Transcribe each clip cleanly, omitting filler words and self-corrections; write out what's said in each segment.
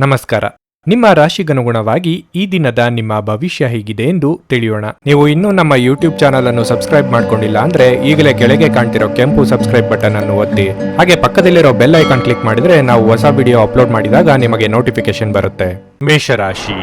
ನಮಸ್ಕಾರ. ನಿಮ್ಮ ರಾಶಿಗನುಗುಣವಾಗಿ ಈ ದಿನದ ನಿಮ್ಮ ಭವಿಷ್ಯ ಹೇಗಿದೆ ಎಂದು ತಿಳಿಯೋಣ. ನೀವು ಇನ್ನೂ ನಮ್ಮ ಯೂಟ್ಯೂಬ್ ಚಾನಲ್ ಅನ್ನು ಸಬ್ಸ್ಕ್ರೈಬ್ ಮಾಡ್ಕೊಂಡಿಲ್ಲ ಅಂದ್ರೆ ಈಗಲೇ ಕೆಳಗೆ ಕಾಣ್ತಿರೋ ಕೆಂಪು ಸಬ್ಸ್ಕ್ರೈಬ್ ಬಟನ್ ಅನ್ನು ಒತ್ತಿ, ಹಾಗೆ ಪಕ್ಕದಲ್ಲಿರೋ ಬೆಲ್ ಐಕಾನ್ ಕ್ಲಿಕ್ ಮಾಡಿದ್ರೆ ನಾವು ಹೊಸ ವಿಡಿಯೋ ಅಪ್ಲೋಡ್ ಮಾಡಿದಾಗ ನಿಮಗೆ ನೋಟಿಫಿಕೇಶನ್ ಬರುತ್ತೆ. ಮೇಷರಾಶಿ.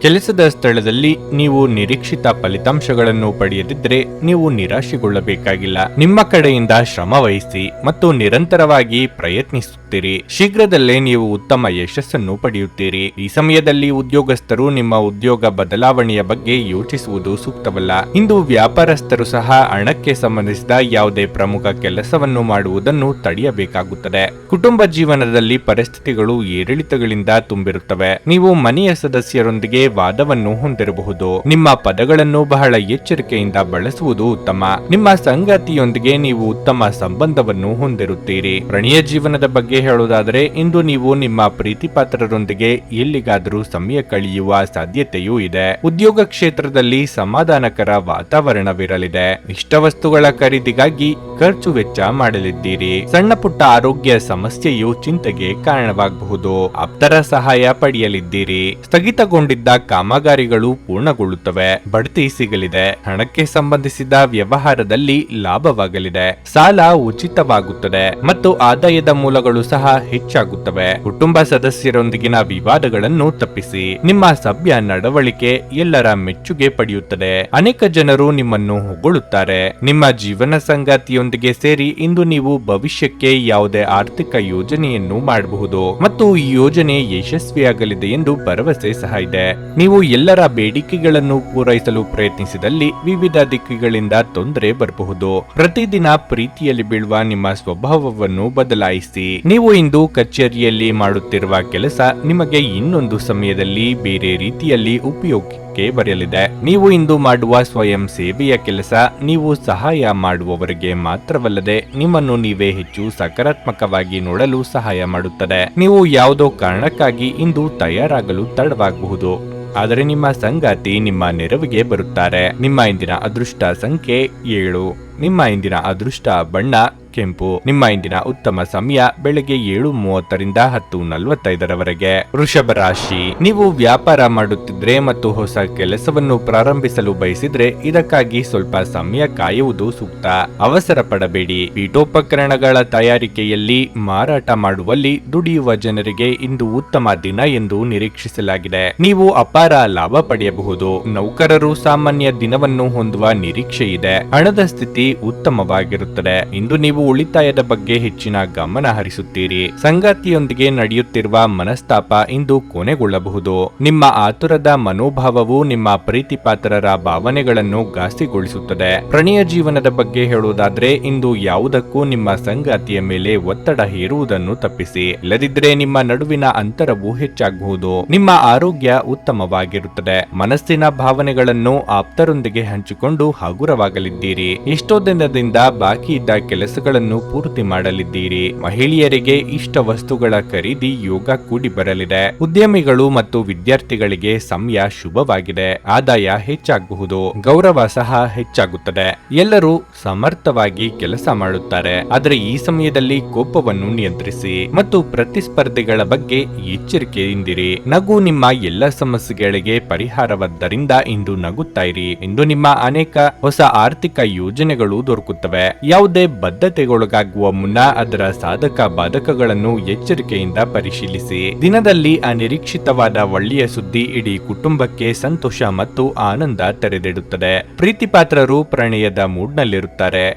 ಕೆಲಸದ ಸ್ಥಳದಲ್ಲಿ ನೀವು ನಿರೀಕ್ಷಿತ ಫಲಿತಾಂಶಗಳನ್ನು ಪಡೆಯದಿದ್ದರೆ ನೀವು ನಿರಾಶೆಗೊಳ್ಳಬೇಕಾಗಿಲ್ಲ. ನಿಮ್ಮ ಕಡೆಯಿಂದ ಶ್ರಮ ವಹಿಸಿ ಮತ್ತು ನಿರಂತರವಾಗಿ ಪ್ರಯತ್ನಿಸುತ್ತೀರಿ. ಶೀಘ್ರದಲ್ಲೇ ನೀವು ಉತ್ತಮ ಯಶಸ್ಸನ್ನು ಪಡೆಯುತ್ತೀರಿ. ಈ ಸಮಯದಲ್ಲಿ ಉದ್ಯೋಗಸ್ಥರು ನಿಮ್ಮ ಉದ್ಯೋಗ ಬದಲಾವಣೆಯ ಬಗ್ಗೆ ಯೋಚಿಸುವುದು ಸೂಕ್ತವಲ್ಲ. ಇಂದು ವ್ಯಾಪಾರಸ್ಥರು ಸಹ ಹಣಕ್ಕೆ ಸಂಬಂಧಿಸಿದ ಯಾವುದೇ ಪ್ರಮುಖ ಕೆಲಸವನ್ನು ಮಾಡುವುದನ್ನು ತಡೆಯಬೇಕಾಗುತ್ತದೆ. ಕುಟುಂಬ ಜೀವನದಲ್ಲಿ ಪರಿಸ್ಥಿತಿಗಳು ಏರಿಳಿತಗಳಿಂದ ತುಂಬಿರುತ್ತವೆ. ನೀವು ಮನೆಯ ಸದಸ್ಯರೊಂದಿಗೆ ವಾದವನ್ನು ಹೊಂದಿರಬಹುದು. ನಿಮ್ಮ ಪದಗಳನ್ನು ಬಹಳ ಎಚ್ಚರಿಕೆಯಿಂದ ಬಳಸುವುದು ಉತ್ತಮ. ನಿಮ್ಮ ಸಂಗಾತಿಯೊಂದಿಗೆ ನೀವು ಉತ್ತಮ ಸಂಬಂಧವನ್ನು ಹೊಂದಿರುತ್ತೀರಿ. ಪ್ರಣಯ ಜೀವನದ ಬಗ್ಗೆ ಹೇಳುವುದಾದರೆ ಇಂದು ನೀವು ನಿಮ್ಮ ಪ್ರೀತಿಪಾತ್ರರೊಂದಿಗೆ ಎಲ್ಲಿಗಾದರೂ ಸಮಯ ಕಳೆಯುವ ಸಾಧ್ಯತೆಯೂ ಇದೆ. ಉದ್ಯೋಗ ಕ್ಷೇತ್ರದಲ್ಲಿ ಸಮಾಧಾನಕರ ವಾತಾವರಣವಿರಲಿದೆ. ಇಷ್ಟವಸ್ತುಗಳ ಖರೀದಿಗಾಗಿ ಖರ್ಚು ವೆಚ್ಚ ಮಾಡಲಿದ್ದೀರಿ. ಸಣ್ಣ ಪುಟ್ಟ ಆರೋಗ್ಯ ಸಮಸ್ಯೆಯು ಚಿಂತೆಗೆ ಕಾರಣವಾಗಬಹುದು. ಆಪ್ತರ ಸಹಾಯ ಪಡೆಯಲಿದ್ದೀರಿ. ಸ್ಥಗಿತಗೊಂಡಿದ್ದ ಕಾಮಗಾರಿಗಳು ಪೂರ್ಣಗೊಳ್ಳುತ್ತವೆ. ಬಡ್ತಿ ಸಿಗಲಿದೆ. ಹಣಕ್ಕೆ ಸಂಬಂಧಿಸಿದ ವ್ಯವಹಾರದಲ್ಲಿ ಲಾಭವಾಗಲಿದೆ. ಸಾಲ ಉಚಿತವಾಗುತ್ತದೆ ಮತ್ತು ಆದಾಯದ ಮೂಲಗಳು ಸಹ ಹೆಚ್ಚಾಗುತ್ತವೆ. ಕುಟುಂಬ ಸದಸ್ಯರೊಂದಿಗಿನ ವಿವಾದಗಳನ್ನು ತಪ್ಪಿಸಿ. ನಿಮ್ಮ ಸಭ್ಯ ನಡವಳಿಕೆ ಎಲ್ಲರ ಮೆಚ್ಚುಗೆ ಪಡೆಯುತ್ತದೆ. ಅನೇಕ ಜನರು ನಿಮ್ಮನ್ನು ಹೊಗಳುತ್ತಾರೆ. ನಿಮ್ಮ ಜೀವನ ಸಂಗಾತಿಯೊಂದಿಗೆ ಸೇರಿ ಇಂದು ನೀವು ಭವಿಷ್ಯಕ್ಕೆ ಯಾವುದೇ ಆರ್ಥಿಕ ಯೋಜನೆಯನ್ನು ಮಾಡಬಹುದು ಮತ್ತು ಈ ಯೋಜನೆ ಯಶಸ್ವಿಯಾಗಲಿದೆ ಎಂದು ಭರವಸೆ ಸಹ ಇದೆ. ನೀವು ಎಲ್ಲರ ಬೇಡಿಕೆಗಳನ್ನು ಪೂರೈಸಲು ಪ್ರಯತ್ನಿಸಿದಲ್ಲಿ ವಿವಿಧ ದಿಕ್ಕುಗಳಿಂದ ತೊಂದರೆ ಬರಬಹುದು. ಪ್ರತಿದಿನ ಪ್ರೀತಿಯಲ್ಲಿ ಬೀಳುವ ನಿಮ್ಮ ಸ್ವಭಾವವನ್ನು ಬದಲಾಯಿಸಿ. ನೀವು ಇಂದು ಕಚೇರಿಯಲ್ಲಿ ಮಾಡುತ್ತಿರುವ ಕೆಲಸ ನಿಮಗೆ ಇನ್ನೊಂದು ಸಮಯದಲ್ಲಿ ಬೇರೆ ರೀತಿಯಲ್ಲಿ ಉಪಯೋಗಕ್ಕೆ ಬರಲಿದೆ. ನೀವು ಇಂದು ಮಾಡುವ ಸ್ವಯಂ ಸೇವೆಯ ಕೆಲಸ ನೀವು ಸಹಾಯ ಮಾಡುವವರಿಗೆ ಮಾತ್ರವಲ್ಲದೆ ನಿಮ್ಮನ್ನು ನೀವೇ ಹೆಚ್ಚು ಸಕಾರಾತ್ಮಕವಾಗಿ ನೋಡಲು ಸಹಾಯ ಮಾಡುತ್ತದೆ. ನೀವು ಯಾವುದೋ ಕಾರಣಕ್ಕಾಗಿ ಇಂದು ತಯಾರಾಗಲು ತಡವಾಗಬಹುದು, ಆದರೆ ನಿಮ್ಮ ಸಂಗಾತಿ ನಿಮ್ಮ ನೆರವಿಗೆ ಬರುತ್ತಾರೆ. ನಿಮ್ಮ ಇಂದಿನ ಅದೃಷ್ಟ ಸಂಖ್ಯೆ 7. ನಿಮ್ಮ ಇಂದಿನ ಅದೃಷ್ಟ ಬಣ್ಣ ಕೆಂಪು. ನಿಮ್ಮ ಇಂದಿನ ಉತ್ತಮ ಸಮಯ ಬೆಳಗ್ಗೆ 7:30ರಿಂದ 10:45ರವರೆಗೆ. ವೃಷಭ ರಾಶಿ. ನೀವು ವ್ಯಾಪಾರ ಮಾಡುತ್ತಿದ್ರೆ ಮತ್ತು ಹೊಸ ಕೆಲಸವನ್ನು ಪ್ರಾರಂಭಿಸಲು ಬಯಸಿದ್ರೆ ಇದಕ್ಕಾಗಿ ಸ್ವಲ್ಪ ಸಮಯ ಕಾಯುವುದು ಸೂಕ್ತ. ಅವಸರ ಪಡಬೇಡಿ. ಪೀಠೋಪಕರಣಗಳ ತಯಾರಿಕೆಯಲ್ಲಿ, ಮಾರಾಟ ಮಾಡುವಲ್ಲಿ ದುಡಿಯುವ ಜನರಿಗೆ ಇಂದು ಉತ್ತಮ ದಿನ ಎಂದು ನಿರೀಕ್ಷಿಸಲಾಗಿದೆ. ನೀವು ಅಪಾರ ಲಾಭ ಪಡೆಯಬಹುದು. ನೌಕರರು ಸಾಮಾನ್ಯ ದಿನವನ್ನು ಹೊಂದುವ ನಿರೀಕ್ಷೆ ಇದೆ. ಹಣದ ಸ್ಥಿತಿ ಉತ್ತಮವಾಗಿರುತ್ತದೆ. ಇಂದು ನೀವು ಉಳಿತಾಯದ ಬಗ್ಗೆ ಹೆಚ್ಚಿನ ಗಮನ ಹರಿಸುತ್ತೀರಿ. ಸಂಗಾತಿಯೊಂದಿಗೆ ನಡೆಯುತ್ತಿರುವ ಮನಸ್ತಾಪ ಇಂದು ಕೊನೆಗೊಳ್ಳಬಹುದು. ನಿಮ್ಮ ಆತುರದ ಮನೋಭಾವವು ನಿಮ್ಮ ಪ್ರೀತಿಪಾತ್ರರ ಭಾವನೆಗಳನ್ನು ಘಾಸಿಗೊಳಿಸುತ್ತದೆ. ಪ್ರಣಯ ಜೀವನದ ಬಗ್ಗೆ ಹೇಳುವುದಾದ್ರೆ ಇಂದು ಯಾವುದಕ್ಕೂ ನಿಮ್ಮ ಸಂಗಾತಿಯ ಮೇಲೆ ಒತ್ತಡ ಹೇರುವುದನ್ನು ತಪ್ಪಿಸಿ. ಇಲ್ಲದಿದ್ದರೆ ನಿಮ್ಮ ನಡುವಿನ ಅಂತರವು ಹೆಚ್ಚಾಗಬಹುದು. ನಿಮ್ಮ ಆರೋಗ್ಯ ಉತ್ತಮವಾಗಿರುತ್ತದೆ. ಮನಸ್ಸಿನ ಭಾವನೆಗಳನ್ನು ಆಪ್ತರೊಂದಿಗೆ ಹಂಚಿಕೊಂಡು ಹಗುರವಾಗಲಿದ್ದೀರಿ. ಎಷ್ಟೋ ದಿನದಿಂದ ಬಾಕಿ ಇದ್ದ ಕೆಲಸಗಳನ್ನು ಪೂರ್ತಿ ಮಾಡಲಿದ್ದೀರಿ. ಮಹಿಳೆಯರಿಗೆ ಇಷ್ಟ ವಸ್ತುಗಳ ಖರೀದಿ ಯೋಗ ಕೂಡಿ ಬರಲಿದೆ. ಉದ್ಯಮಿಗಳು ಮತ್ತು ವಿದ್ಯಾರ್ಥಿಗಳಿಗೆ ಸಮಯ ಶುಭವಾಗಿದೆ. ಆದಾಯ ಹೆಚ್ಚಾಗಬಹುದು. ಗೌರವ ಸಹ ಹೆಚ್ಚಾಗುತ್ತದೆ. ಎಲ್ಲರೂ ಸಮರ್ಥವಾಗಿ ಕೆಲಸ ಮಾಡುತ್ತಾರೆ, ಆದರೆ ಈ ಸಮಯದಲ್ಲಿ ಕೋಪವನ್ನು ನಿಯಂತ್ರಿಸಿ ಮತ್ತು ಪ್ರತಿಸ್ಪರ್ಧಿಗಳ ಬಗ್ಗೆ ಎಚ್ಚರಿಕೆಯಿಂದಿರಿ. ನಗು ನಿಮ್ಮ ಎಲ್ಲ ಸಮಸ್ಯೆಗಳಿಗೆ ಪರಿಹಾರವಾದ್ದರಿಂದ ಇಂದು ನಗುತ್ತಾ ಇರಿ. ಇಂದು ನಿಮ್ಮ ಅನೇಕ ಹೊಸ ಆರ್ಥಿಕ ಯೋಜನೆಗಳು ದೊರಕುತ್ತವೆ. ಯಾವುದೇ ಬದ್ಧತೆಗೊಳಗಾಗುವ ಮುನ್ನ ಅದರ ಸಾಧಕ ಬಾಧಕಗಳನ್ನು ಎಚ್ಚರಿಕೆಯಿಂದ ಪರಿಶೀಲಿಸಿ. ದಿನದಲ್ಲಿ ಅನಿರೀಕ್ಷಿತವಾದ ಒಳ್ಳೆಯ ಸುದ್ದಿ ಇಡೀ ಕುಟುಂಬಕ್ಕೆ ಸಂತೋಷ ಮತ್ತು ಆನಂದ ತೆರೆದಿಡುತ್ತದೆ. ಪ್ರೀತಿಪಾತ್ರರು ಪ್ರಣಯದ ಮೂಡ್ನಲ್ಲಿರುತ್ತಾರೆ.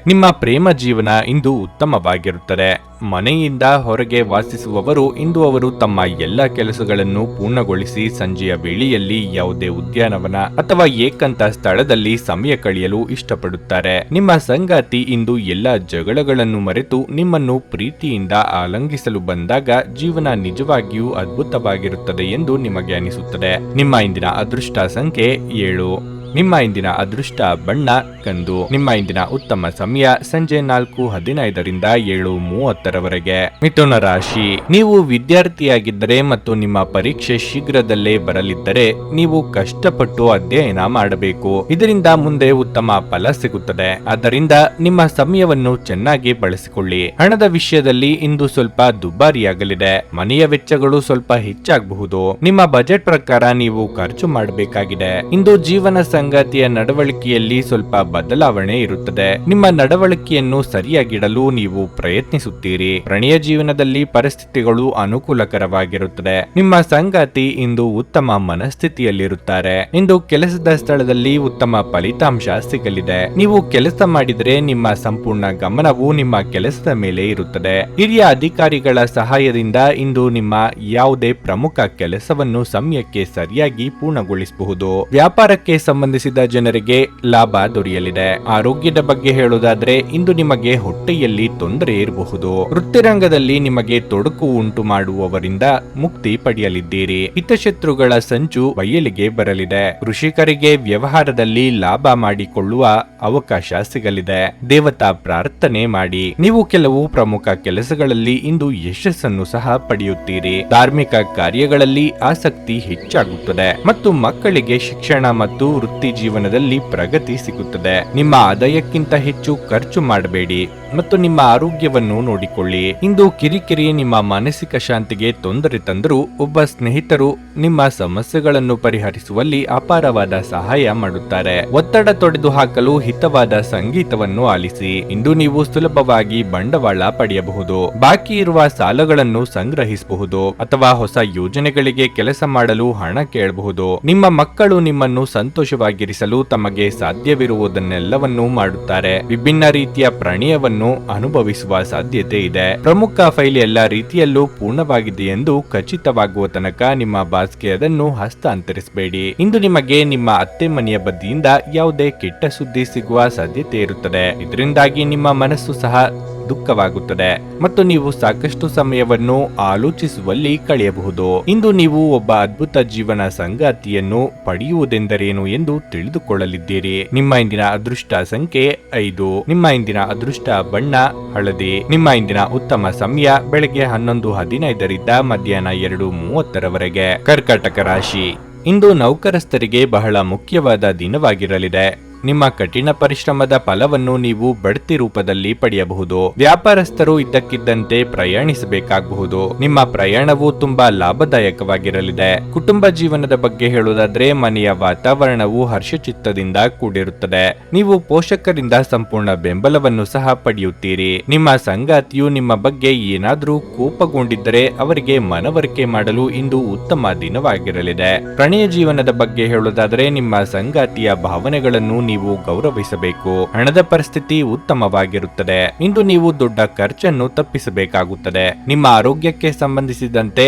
ನಿಮ್ಮ ಪ್ರೇಮ ಜೀವನ ಇಂದು ಉತ್ತಮವಾಗಿರುತ್ತದೆ. ಮನೆಯಿಂದ ಹೊರಗೆ ವಾಸಿಸುವವರು ಇಂದು ಅವರು ತಮ್ಮ ಎಲ್ಲ ಕೆಲಸಗಳನ್ನು ಪೂರ್ಣಗೊಳಿಸಿ ಸಂಜೆಯ ವೇಳೆಯಲ್ಲಿ ಯಾವುದೇ ಉದ್ಯಾನವನ ಅಥವಾ ಏಕಾಂತ ಸ್ಥಳದಲ್ಲಿ ಸಮಯ ಕಳೆಯಲು ಇಷ್ಟಪಡುತ್ತಾರೆ. ನಿಮ್ಮ ಸಂಗಾತಿ ಇಂದು ಎಲ್ಲ ಜಗಳಗಳನ್ನು ಮರೆತು ನಿಮ್ಮನ್ನು ಪ್ರೀತಿಯಿಂದ ಆಲಂಗಿಸಲು ಬಂದಾಗ ಜೀವನ ನಿಜವಾಗಿಯೂ ಅದ್ಭುತವಾಗಿರುತ್ತದೆ ಎಂದು ನಿಮಗೆ ಅನಿಸುತ್ತದೆ. ನಿಮ್ಮ ಇಂದಿನ ಅದೃಷ್ಟ ಸಂಖ್ಯೆ 7. ನಿಮ್ಮ ಇಂದಿನ ಅದೃಷ್ಟ ಬಣ್ಣ ಕಂದು. ನಿಮ್ಮ ಇಂದಿನ ಉತ್ತಮ ಸಮಯ ಸಂಜೆ 4:15 7:30 ಮಿಥುನ ರಾಶಿ. ನೀವು ವಿದ್ಯಾರ್ಥಿಯಾಗಿದ್ದರೆ ಮತ್ತು ನಿಮ್ಮ ಪರೀಕ್ಷೆ ಶೀಘ್ರದಲ್ಲೇ ಬರಲಿದ್ದರೆ ನೀವು ಕಷ್ಟಪಟ್ಟು ಅಧ್ಯಯನ ಮಾಡಬೇಕು. ಇದರಿಂದ ಮುಂದೆ ಉತ್ತಮ ಫಲ ಸಿಗುತ್ತದೆ. ಆದ್ದರಿಂದ ನಿಮ್ಮ ಸಮಯವನ್ನು ಚೆನ್ನಾಗಿ ಬಳಸಿಕೊಳ್ಳಿ. ಹಣದ ವಿಷಯದಲ್ಲಿ ಇಂದು ಸ್ವಲ್ಪ ದುಬಾರಿಯಾಗಲಿದೆ. ಮನೆಯ ವೆಚ್ಚಗಳು ಸ್ವಲ್ಪ ಹೆಚ್ಚಾಗಬಹುದು. ನಿಮ್ಮ ಬಜೆಟ್ ಪ್ರಕಾರ ನೀವು ಖರ್ಚು ಮಾಡಬೇಕಾಗಿದೆ. ಇಂದು ಜೀವನ ಸಂಗಾತಿಯ ನಡವಳಿಕೆಯಲ್ಲಿ ಸ್ವಲ್ಪ ಬದಲಾವಣೆ ಇರುತ್ತದೆ. ನಿಮ್ಮ ನಡವಳಿಕೆಯನ್ನು ಸರಿಯಾಗಿಡಲು ನೀವು ಪ್ರಯತ್ನಿಸುತ್ತೀರಿ. ಪ್ರಣಯ ಜೀವನದಲ್ಲಿ ಪರಿಸ್ಥಿತಿಗಳು ಅನುಕೂಲಕರವಾಗಿರುತ್ತದೆ. ನಿಮ್ಮ ಸಂಗಾತಿ ಇಂದು ಉತ್ತಮ ಮನಸ್ಥಿತಿಯಲ್ಲಿರುತ್ತಾರೆ. ಇಂದು ಕೆಲಸದ ಸ್ಥಳದಲ್ಲಿ ಉತ್ತಮ ಫಲಿತಾಂಶ ಸಿಗಲಿದೆ. ನೀವು ಕೆಲಸ ಮಾಡಿದರೆ ನಿಮ್ಮ ಸಂಪೂರ್ಣ ಗಮನವು ನಿಮ್ಮ ಕೆಲಸದ ಮೇಲೆ ಇರುತ್ತದೆ. ಹಿರಿಯ ಅಧಿಕಾರಿಗಳ ಸಹಾಯದಿಂದ ಇಂದು ನಿಮ್ಮ ಯಾವುದೇ ಪ್ರಮುಖ ಕೆಲಸವನ್ನು ಸಮಯಕ್ಕೆ ಸರಿಯಾಗಿ ಪೂರ್ಣಗೊಳಿಸಬಹುದು. ವ್ಯಾಪಾರಕ್ಕೆ ಸಂಬಂಧಿಸಿದ ಜನರಿಗೆ ಲಾಭ ದೊರೆಯಲಿದೆ. ಆರೋಗ್ಯದ ಬಗ್ಗೆ ಹೇಳುವುದಾದ್ರೆ ಇಂದು ನಿಮಗೆ ಹೊಟ್ಟೆಯಲ್ಲಿ ತೊಂದರೆ ಇರಬಹುದು. ವೃತ್ತಿರಂಗದಲ್ಲಿ ನಿಮಗೆ ತೊಡಕು ಉಂಟು ಮಾಡುವವರಿಂದ ಮುಕ್ತಿ ಪಡೆಯಲಿದ್ದೀರಿ. ಹಿತಶತ್ರುಗಳ ಸಂಚು ಬಯಲಿಗೆ ಬರಲಿದೆ. ಕೃಷಿಕರಿಗೆ ವ್ಯವಹಾರದಲ್ಲಿ ಲಾಭ ಮಾಡಿಕೊಳ್ಳುವ ಅವಕಾಶ ಸಿಗಲಿದೆ. ದೇವತಾ ಪ್ರಾರ್ಥನೆ ಮಾಡಿ. ನೀವು ಕೆಲವು ಪ್ರಮುಖ ಕೆಲಸಗಳಲ್ಲಿ ಇಂದು ಯಶಸ್ಸನ್ನು ಸಹ ಪಡೆಯುತ್ತೀರಿ. ಧಾರ್ಮಿಕ ಕಾರ್ಯಗಳಲ್ಲಿ ಆಸಕ್ತಿ ಹೆಚ್ಚಾಗುತ್ತದೆ ಮತ್ತು ಮಕ್ಕಳಿಗೆ ಶಿಕ್ಷಣ ಮತ್ತು ವೃತ್ತಿ ಜೀವನದಲ್ಲಿ ಪ್ರಗತಿ ಸಿಗುತ್ತದೆ. ನಿಮ್ಮ ಆದಾಯಕ್ಕಿಂತ ಹೆಚ್ಚು ಖರ್ಚು ಮಾಡಬೇಡಿ ಮತ್ತು ನಿಮ್ಮ ಆರೋಗ್ಯವನ್ನು ನೋಡಿಕೊಳ್ಳಿ. ಇಂದು ಕಿರಿಕಿರಿ ನಿಮ್ಮ ಮಾನಸಿಕ ಶಾಂತಿಗೆ ತೊಂದರೆ ತಂದರೂ ಒಬ್ಬ ಸ್ನೇಹಿತರು ನಿಮ್ಮ ಸಮಸ್ಯೆಗಳನ್ನು ಪರಿಹರಿಸುವಲ್ಲಿ ಅಪಾರವಾದ ಸಹಾಯ ಮಾಡುತ್ತಾರೆ. ಒತ್ತಡ ತೊಡೆದು ಹಾಕಲು ಹಿತವಾದ ಸಂಗೀತವನ್ನು ಆಲಿಸಿ. ಇಂದು ನೀವು ಸುಲಭವಾಗಿ ಬಂಡವಾಳ ಪಡೆಯಬಹುದು. ಬಾಕಿ ಇರುವ ಸಾಲಗಳನ್ನು ಸಂಗ್ರಹಿಸಬಹುದು ಅಥವಾ ಹೊಸ ಯೋಜನೆಗಳಿಗೆ ಕೆಲಸ ಮಾಡಲು ಹಣ ಕೇಳಬಹುದು. ನಿಮ್ಮ ಮಕ್ಕಳು ನಿಮ್ಮನ್ನು ಸಂತೋಷವಾಗಿರಿಸಲು ತಮಗೆ ಸಾಧ್ಯವಿರುವುದನ್ನೆಲ್ಲವನ್ನೂ ಮಾಡುತ್ತಾರೆ. ವಿಭಿನ್ನ ರೀತಿಯ ಪ್ರಣಯವನ್ನು ಅನುಭವಿಸುವ ಸಾಧ್ಯತೆ ಇದೆ. ಪ್ರಮುಖ ಫೈಲ್ ಎಲ್ಲ ರೀತಿಯಲ್ಲೂ ಪೂರ್ಣವಾಗಿದೆ ಎಂದು ಖಚಿತವಾಗುವ ತನಕ ನಿಮ್ಮ ಬಾಸ್ಗೆ ಅದನ್ನು ಹಸ್ತಾಂತರಿಸಬೇಡಿ. ಇಂದು ನಿಮಗೆ ನಿಮ್ಮ ಅತ್ತೆ ಮನೆಯ ಬದಿಯಿಂದ ಯಾವುದೇ ಕೆಟ್ಟ ಸುದ್ದಿ ಸಿಗುವ ಸಾಧ್ಯತೆ ಇರುತ್ತದೆ. ಇದರಿಂದಾಗಿ ನಿಮ್ಮ ಮನಸ್ಸು ಸಹ ದುಃಖವಾಗುತ್ತದೆ ಮತ್ತು ನೀವು ಸಾಕಷ್ಟು ಸಮಯವನ್ನು ಆಲೋಚಿಸುವಲ್ಲಿ ಕಳೆಯಬಹುದು. ಇಂದು ನೀವು ಒಬ್ಬ ಅದ್ಭುತ ಜೀವನ ಸಂಗಾತಿಯನ್ನು ಪಡೆಯುವುದೆಂದರೇನು ಎಂದು ತಿಳಿದುಕೊಳ್ಳಲಿದ್ದೀರಿ. ನಿಮ್ಮ ಇಂದಿನ ಅದೃಷ್ಟ ಸಂಖ್ಯೆ 5. ನಿಮ್ಮ ಇಂದಿನ ಅದೃಷ್ಟ ಬಣ್ಣ ಹಳದಿ. ನಿಮ್ಮ ಇಂದಿನ ಉತ್ತಮ ಸಮಯ ಬೆಳಗ್ಗೆ 11:15 ಮಧ್ಯಾಹ್ನ 2:30 ಕರ್ಕಾಟಕ ರಾಶಿ. ಇಂದು ನೌಕರಸ್ಥರಿಗೆ ಬಹಳ ಮುಖ್ಯವಾದ ದಿನವಾಗಿರಲಿದೆ. ನಿಮ್ಮ ಕಠಿಣ ಪರಿಶ್ರಮದ ಫಲವನ್ನು ನೀವು ಬಡ್ತಿ ರೂಪದಲ್ಲಿ ಪಡೆಯಬಹುದು. ವ್ಯಾಪಾರಸ್ಥರು ಇದ್ದಕ್ಕಿದ್ದಂತೆ ಪ್ರಯಾಣಿಸಬೇಕಾಗಬಹುದು. ನಿಮ್ಮ ಪ್ರಯಾಣವು ತುಂಬಾ ಲಾಭದಾಯಕವಾಗಿರಲಿದೆ. ಕುಟುಂಬ ಜೀವನದ ಬಗ್ಗೆ ಹೇಳುವುದಾದ್ರೆ ಮನೆಯ ವಾತಾವರಣವು ಹರ್ಷಚಿತ್ತದಿಂದ ಕೂಡಿರುತ್ತದೆ. ನೀವು ಪೋಷಕರಿಂದ ಸಂಪೂರ್ಣ ಬೆಂಬಲವನ್ನು ಸಹ ಪಡೆಯುತ್ತೀರಿ. ನಿಮ್ಮ ಸಂಗಾತಿಯು ನಿಮ್ಮ ಬಗ್ಗೆ ಏನಾದರೂ ಕೋಪಗೊಂಡಿದ್ದರೆ ಅವರಿಗೆ ಮನವರಿಕೆ ಮಾಡಲು ಇಂದು ಉತ್ತಮ ದಿನವಾಗಿರಲಿದೆ. ಪ್ರಣಯ ಜೀವನದ ಬಗ್ಗೆ ಹೇಳುವುದಾದರೆ ನಿಮ್ಮ ಸಂಗಾತಿಯ ಭಾವನೆಗಳನ್ನು ನೀವು ಗೌರವಿಸಬೇಕು. ಹಣದ ಪರಿಸ್ಥಿತಿ ಉತ್ತಮವಾಗಿರುತ್ತದೆ. ಇಂದು ನೀವು ದೊಡ್ಡ ಖರ್ಚನ್ನು ತಪ್ಪಿಸಬೇಕಾಗುತ್ತದೆ. ನಿಮ್ಮ ಆರೋಗ್ಯಕ್ಕೆ ಸಂಬಂಧಿಸಿದಂತೆ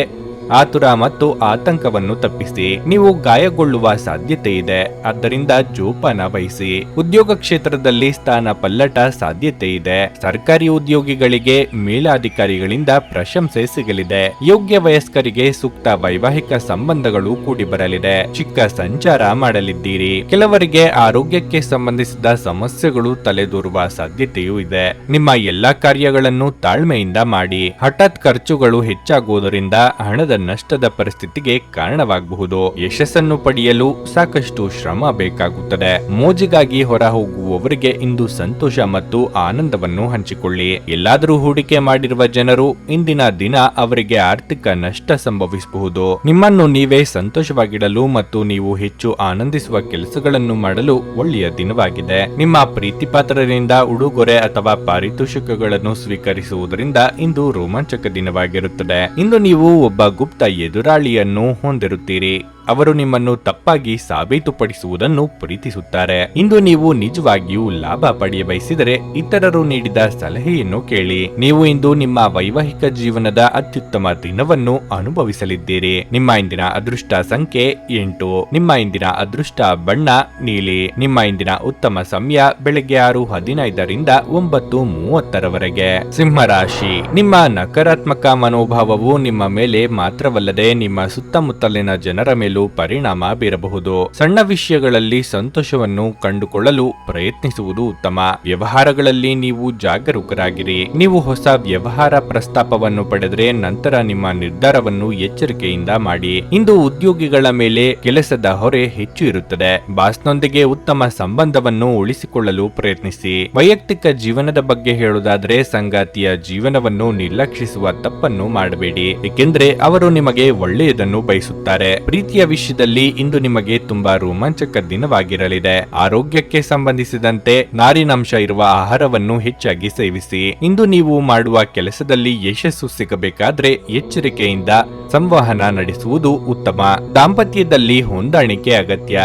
ಆತುರ ಮತ್ತು ಆತಂಕವನ್ನು ತಪ್ಪಿಸಿ. ನೀವು ಗಾಯಗೊಳ್ಳುವ ಸಾಧ್ಯತೆ ಇದೆ, ಆದ್ದರಿಂದ ಜೋಪಾನ ವಹಿಸಿ. ಉದ್ಯೋಗ ಕ್ಷೇತ್ರದಲ್ಲಿ ಸ್ಥಾನ ಪಲ್ಲಟ ಸಾಧ್ಯತೆ ಇದೆ. ಸರ್ಕಾರಿ ಉದ್ಯೋಗಿಗಳಿಗೆ ಮೇಲಾಧಿಕಾರಿಗಳಿಂದ ಪ್ರಶಂಸೆ ಸಿಗಲಿದೆ. ಯೋಗ್ಯ ವಯಸ್ಕರಿಗೆ ಸೂಕ್ತ ವೈವಾಹಿಕ ಸಂಬಂಧಗಳು ಕೂಡಿ ಬರಲಿದೆ. ಚಿಕ್ಕ ಸಂಚಾರ ಮಾಡಲಿದ್ದೀರಿ. ಕೆಲವರಿಗೆ ಆರೋಗ್ಯಕ್ಕೆ ಸಂಬಂಧಿಸಿದ ಸಮಸ್ಯೆಗಳು ತಲೆದೋರುವ ಸಾಧ್ಯತೆಯೂ ಇದೆ. ನಿಮ್ಮ ಎಲ್ಲಾ ಕಾರ್ಯಗಳನ್ನು ತಾಳ್ಮೆಯಿಂದ ಮಾಡಿ. ಹಠಾತ್ ಖರ್ಚುಗಳು ಹೆಚ್ಚಾಗುವುದರಿಂದ ಹಣದ ನಷ್ಟದ ಪರಿಸ್ಥಿತಿಗೆ ಕಾರಣವಾಗಬಹುದು. ಯಶಸ್ಸನ್ನು ಪಡೆಯಲು ಸಾಕಷ್ಟು ಶ್ರಮ ಬೇಕಾಗುತ್ತದೆ. ಮೋಜಿಗಾಗಿ ಹೊರ ಹೋಗುವವರಿಗೆ ಇಂದು ಸಂತೋಷ ಮತ್ತು ಆನಂದವನ್ನು ಹಂಚಿಕೊಳ್ಳಿ. ಎಲ್ಲಾದರೂ ಹೂಡಿಕೆ ಮಾಡಿರುವ ಜನರು ಇಂದಿನ ದಿನ ಅವರಿಗೆ ಆರ್ಥಿಕ ನಷ್ಟ ಸಂಭವಿಸಬಹುದು. ನಿಮ್ಮನ್ನು ನೀವೇ ಸಂತೋಷವಾಗಿಡಲು ಮತ್ತು ನೀವು ಹೆಚ್ಚು ಆನಂದಿಸುವ ಕೆಲಸಗಳನ್ನು ಮಾಡಲು ಒಳ್ಳೆಯ ದಿನವಾಗಿದೆ. ನಿಮ್ಮ ಪ್ರೀತಿಪಾತ್ರರಿಂದ ಉಡುಗೊರೆ ಅಥವಾ ಪಾರಿತೋಷಿಕಗಳನ್ನು ಸ್ವೀಕರಿಸುವುದರಿಂದ ಇಂದು ರೋಮಾಂಚಕ ದಿನವಾಗಿರುತ್ತದೆ. ಇಂದು ನೀವು ಒಬ್ಬ ಗುಪ್ತ ಎದುರಾಳಿಯನ್ನು ಹೊಂದಿರುತ್ತೀರಿ. ಅವರು ನಿಮ್ಮನ್ನು ತಪ್ಪಾಗಿ ಸಾಬೀತುಪಡಿಸುವುದನ್ನು ಪ್ರೀತಿಸುತ್ತಾರೆ. ಇಂದು ನೀವು ನಿಜವಾಗಿಯೂ ಲಾಭ ಪಡೆಯ ಬಯಸಿದರೆ ಇತರರು ನೀಡಿದ ಸಲಹೆಯನ್ನು ಕೇಳಿ. ನೀವು ಇಂದು ನಿಮ್ಮ ವೈವಾಹಿಕ ಜೀವನದ ಅತ್ಯುತ್ತಮ ದಿನವನ್ನು ಅನುಭವಿಸಲಿದ್ದೀರಿ. ನಿಮ್ಮ ಇಂದಿನ ಅದೃಷ್ಟ ಸಂಖ್ಯೆ 8. ನಿಮ್ಮ ಇಂದಿನ ಅದೃಷ್ಟ ಬಣ್ಣ ನೀಲಿ. ನಿಮ್ಮ ಇಂದಿನ ಉತ್ತಮ ಸಮಯ ಬೆಳಗ್ಗೆ 6:15 9:30 ಸಿಂಹರಾಶಿ. ನಿಮ್ಮ ನಕಾರಾತ್ಮಕ ಮನೋಭಾವವು ನಿಮ್ಮ ಮೇಲೆ ಮಾತ್ರವಲ್ಲದೆ ನಿಮ್ಮ ಸುತ್ತಮುತ್ತಲಿನ ಜನರ ಮೇಲೆ ಮಾಡಲು ಪರಿಣಾಮ ಬೀರಬಹುದು. ಸಣ್ಣ ವಿಷಯಗಳಲ್ಲಿ ಸಂತೋಷವನ್ನು ಕಂಡುಕೊಳ್ಳಲು ಪ್ರಯತ್ನಿಸುವುದು ಉತ್ತಮ. ವ್ಯವಹಾರಗಳಲ್ಲಿ ನೀವು ಜಾಗರೂಕರಾಗಿರಿ. ನೀವು ಹೊಸ ವ್ಯವಹಾರ ಪ್ರಸ್ತಾಪವನ್ನು ಪಡೆದರೆ ನಂತರ ನಿಮ್ಮ ನಿರ್ಧಾರವನ್ನು ಎಚ್ಚರಿಕೆಯಿಂದ ಮಾಡಿ. ಇಂದು ಉದ್ಯೋಗಿಗಳ ಮೇಲೆ ಕೆಲಸದ ಹೊರೆ ಹೆಚ್ಚು ಇರುತ್ತದೆ. ಬಾಸ್ನೊಂದಿಗೆ ಉತ್ತಮ ಸಂಬಂಧವನ್ನು ಉಳಿಸಿಕೊಳ್ಳಲು ಪ್ರಯತ್ನಿಸಿ. ವೈಯಕ್ತಿಕ ಜೀವನದ ಬಗ್ಗೆ ಹೇಳುವುದಾದರೆ ಸಂಗಾತಿಯ ಜೀವನವನ್ನು ನಿರ್ಲಕ್ಷಿಸುವ ತಪ್ಪನ್ನು ಮಾಡಬೇಡಿ, ಏಕೆಂದರೆ ಅವರು ನಿಮಗೆ ಒಳ್ಳೆಯದನ್ನು ಬಯಸುತ್ತಾರೆ. ಪ್ರೀತಿಯ ವಿಷಯದಲ್ಲಿ ಇಂದು ನಿಮಗೆ ತುಂಬಾ ರೋಮಾಂಚಕ ದಿನವಾಗಿರಲಿದೆ. ಆರೋಗ್ಯಕ್ಕೆ ಸಂಬಂಧಿಸಿದಂತೆ ನಾರಿನಾಂಶ ಇರುವ ಆಹಾರವನ್ನು ಹೆಚ್ಚಾಗಿ ಸೇವಿಸಿ. ಇಂದು ನೀವು ಮಾಡುವ ಕೆಲಸದಲ್ಲಿ ಯಶಸ್ಸು ಸಿಗಬೇಕಾದ್ರೆ ಎಚ್ಚರಿಕೆಯಿಂದ ಸಂವಹನ ನಡೆಸುವುದು ಉತ್ತಮ. ದಾಂಪತ್ಯದಲ್ಲಿ ಹೊಂದಾಣಿಕೆ ಅಗತ್ಯ.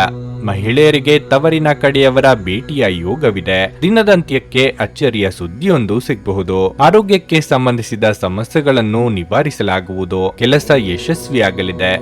ಮಹಿಳೆಯರಿಗೆ ತವರಿನ ಕಡೆಯವರ ಭೇಟಿಯ ಯೋಗವಿದೆ. ದಿನದಂತ್ಯಕ್ಕೆ ಅಚ್ಚರಿಯ ಸುದ್ದಿಯೊಂದು ಸಿಗಬಹುದು. ಆರೋಗ್ಯಕ್ಕೆ ಸಂಬಂಧಿಸಿದ ಸಮಸ್ಯೆಗಳನ್ನು ನಿವಾರಿಸಲಾಗುವುದು. ಕೆಲಸ ಯಶಸ್ವಿಯಾಗಲಿದೆ.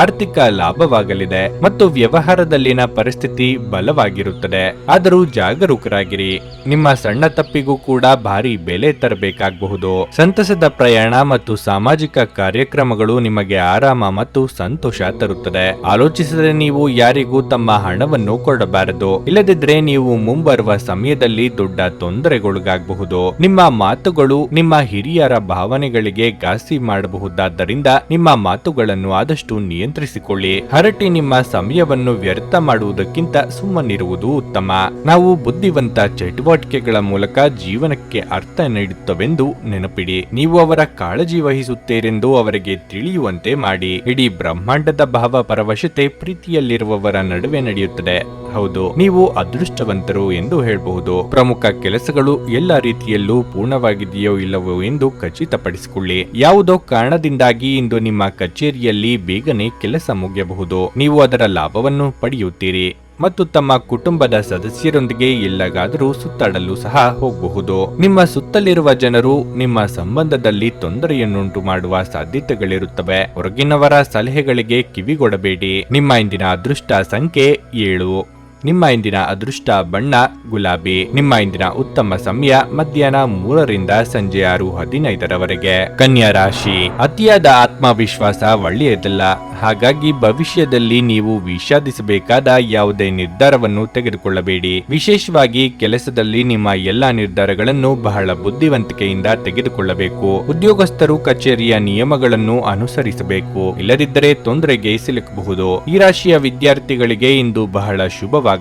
ಆರ್ಥಿಕ ಲಾಭವಾಗಲಿದೆ ಮತ್ತು ವ್ಯವಹಾರದಲ್ಲಿನ ಪರಿಸ್ಥಿತಿ ಬಲವಾಗಿರುತ್ತದೆ. ಆದರೂ ಜಾಗರೂಕರಾಗಿರಿ. ನಿಮ್ಮ ಸಣ್ಣ ತಪ್ಪಿಗೂ ಕೂಡ ಭಾರಿ ಬೆಲೆ ತರಬೇಕಾಗಬಹುದು. ಸಂತಸದ ಪ್ರಯಾಣ ಮತ್ತು ಸಾಮಾಜಿಕ ಕಾರ್ಯಕ್ರಮಗಳು ನಿಮಗೆ ಆರಾಮ ಮತ್ತು ಸಂತೋಷ ತರುತ್ತದೆ. ಆಲೋಚಿಸದೆ ನೀವು ಯಾರಿಗೂ ತಮ್ಮ ಹಣವನ್ನು ಕೊಡಬಾರದು, ಇಲ್ಲದಿದ್ದರೆ ನೀವು ಮುಂಬರುವ ಸಮಯದಲ್ಲಿ ದೊಡ್ಡ ತೊಂದರೆಗೊಳಗಾಗಬಹುದು. ನಿಮ್ಮ ಮಾತುಗಳು ನಿಮ್ಮ ಹಿರಿಯರ ಭಾವನೆಗಳಿಗೆ ಘಾಸಿ ಮಾಡಬಹುದಾದ್ದರಿಂದ ನಿಮ್ಮ ಮಾತುಗಳನ್ನು ಆದಷ್ಟು ನಿಯಂತ್ರಿಸಿಕೊಳ್ಳಿ. ಹರಟಿ ನಿಮ್ಮ ಸಮಯವನ್ನು ವ್ಯರ್ಥ ಮಾಡುವುದಕ್ಕಿಂತ ಸುಮ್ಮನಿರುವುದು ಉತ್ತಮ. ನಾವು ಬುದ್ಧಿವಂತ ಚಟುವಟಿಕೆಗಳ ಮೂಲಕ ಜೀವನಕ್ಕೆ ಅರ್ಥ ನೀಡುತ್ತವೆಂದು ನೆನಪಿಡಿ. ನೀವು ಅವರ ಕಾಳಜಿ ವಹಿಸುತ್ತೀರೆಂದು ಅವರಿಗೆ ತಿಳಿಯುವಂತೆ ಮಾಡಿ. ಇಡೀ ಬ್ರಹ್ಮಾಂಡದ ಭಾವ ಪರವಶತೆ ಪ್ರೀತಿಯಲ್ಲಿರುವವರ ನಡುವೆ ನಡೆಯುತ್ತದೆ. ಹೌದು, ನೀವು ಅದೃಷ್ಟವಂತರು ಎಂದು ಹೇಳಬಹುದು. ಪ್ರಮುಖ ಕೆಲಸಗಳು ಎಲ್ಲ ರೀತಿಯಲ್ಲೂ ಪೂರ್ಣವಾಗಿದೆಯೋ ಇಲ್ಲವೋ ಎಂದು ಖಚಿತಪಡಿಸಿಕೊಳ್ಳಿ. ಯಾವುದೋ ಕಾರಣದಿಂದಾಗಿ ಇಂದು ನಿಮ್ಮ ಕಚೇರಿಯಲ್ಲಿ ಬೇಗನೆ ಕೆಲಸ ಮುಗಿಯಬಹುದು. ನೀವು ಅದರ ಲಾಭವನ್ನು ಪಡೆಯುತ್ತೀರಿ ಮತ್ತು ತಮ್ಮ ಕುಟುಂಬದ ಸದಸ್ಯರೊಂದಿಗೆ ಎಲ್ಲಗಾದರೂ ಸುತ್ತಾಡಲು ಸಹ ಹೋಗಬಹುದು. ನಿಮ್ಮ ಸುತ್ತಲಿರುವ ಜನರು ನಿಮ್ಮ ಸಂಬಂಧದಲ್ಲಿ ತೊಂದರೆಯನ್ನುಂಟು ಮಾಡುವ ಸಾಧ್ಯತೆಗಳಿರುತ್ತವೆ. ಹೊರಗಿನವರ ಸಲಹೆಗಳಿಗೆ ಕಿವಿಗೊಡಬೇಡಿ. ನಿಮ್ಮ ಇಂದಿನ ಅದೃಷ್ಟ ಸಂಖ್ಯೆ 7. ನಿಮ್ಮ ಇಂದಿನ ಅದೃಷ್ಟ ಬಣ್ಣ ಗುಲಾಬಿ. ನಿಮ್ಮ ಇಂದಿನ ಉತ್ತಮ ಸಮಯ ಮಧ್ಯಾಹ್ನ 3ರಿಂದ ಸಂಜೆ 6:15 ಕನ್ಯಾ ರಾಶಿ. ಅತಿಯಾದ ಆತ್ಮವಿಶ್ವಾಸ ಒಳ್ಳೆಯದಲ್ಲ. ಹಾಗಾಗಿ ಭವಿಷ್ಯದಲ್ಲಿ ನೀವು ವಿಷಾದಿಸಬೇಕಾದ ಯಾವುದೇ ನಿರ್ಧಾರವನ್ನು ತೆಗೆದುಕೊಳ್ಳಬೇಡಿ. ವಿಶೇಷವಾಗಿ ಕೆಲಸದಲ್ಲಿ ನಿಮ್ಮ ಎಲ್ಲಾ ನಿರ್ಧಾರಗಳನ್ನು ಬಹಳ ಬುದ್ಧಿವಂತಿಕೆಯಿಂದ ತೆಗೆದುಕೊಳ್ಳಬೇಕು. ಉದ್ಯೋಗಸ್ಥರು ಕಚೇರಿಯ ನಿಯಮಗಳನ್ನು ಅನುಸರಿಸಬೇಕು, ಇಲ್ಲದಿದ್ದರೆ ತೊಂದರೆಗೆ ಸಿಲುಕಬಹುದು. ಈ ರಾಶಿಯ ವಿದ್ಯಾರ್ಥಿಗಳಿಗೆ ಇಂದು ಬಹಳ ಶುಭವಾಗಲಿದೆ.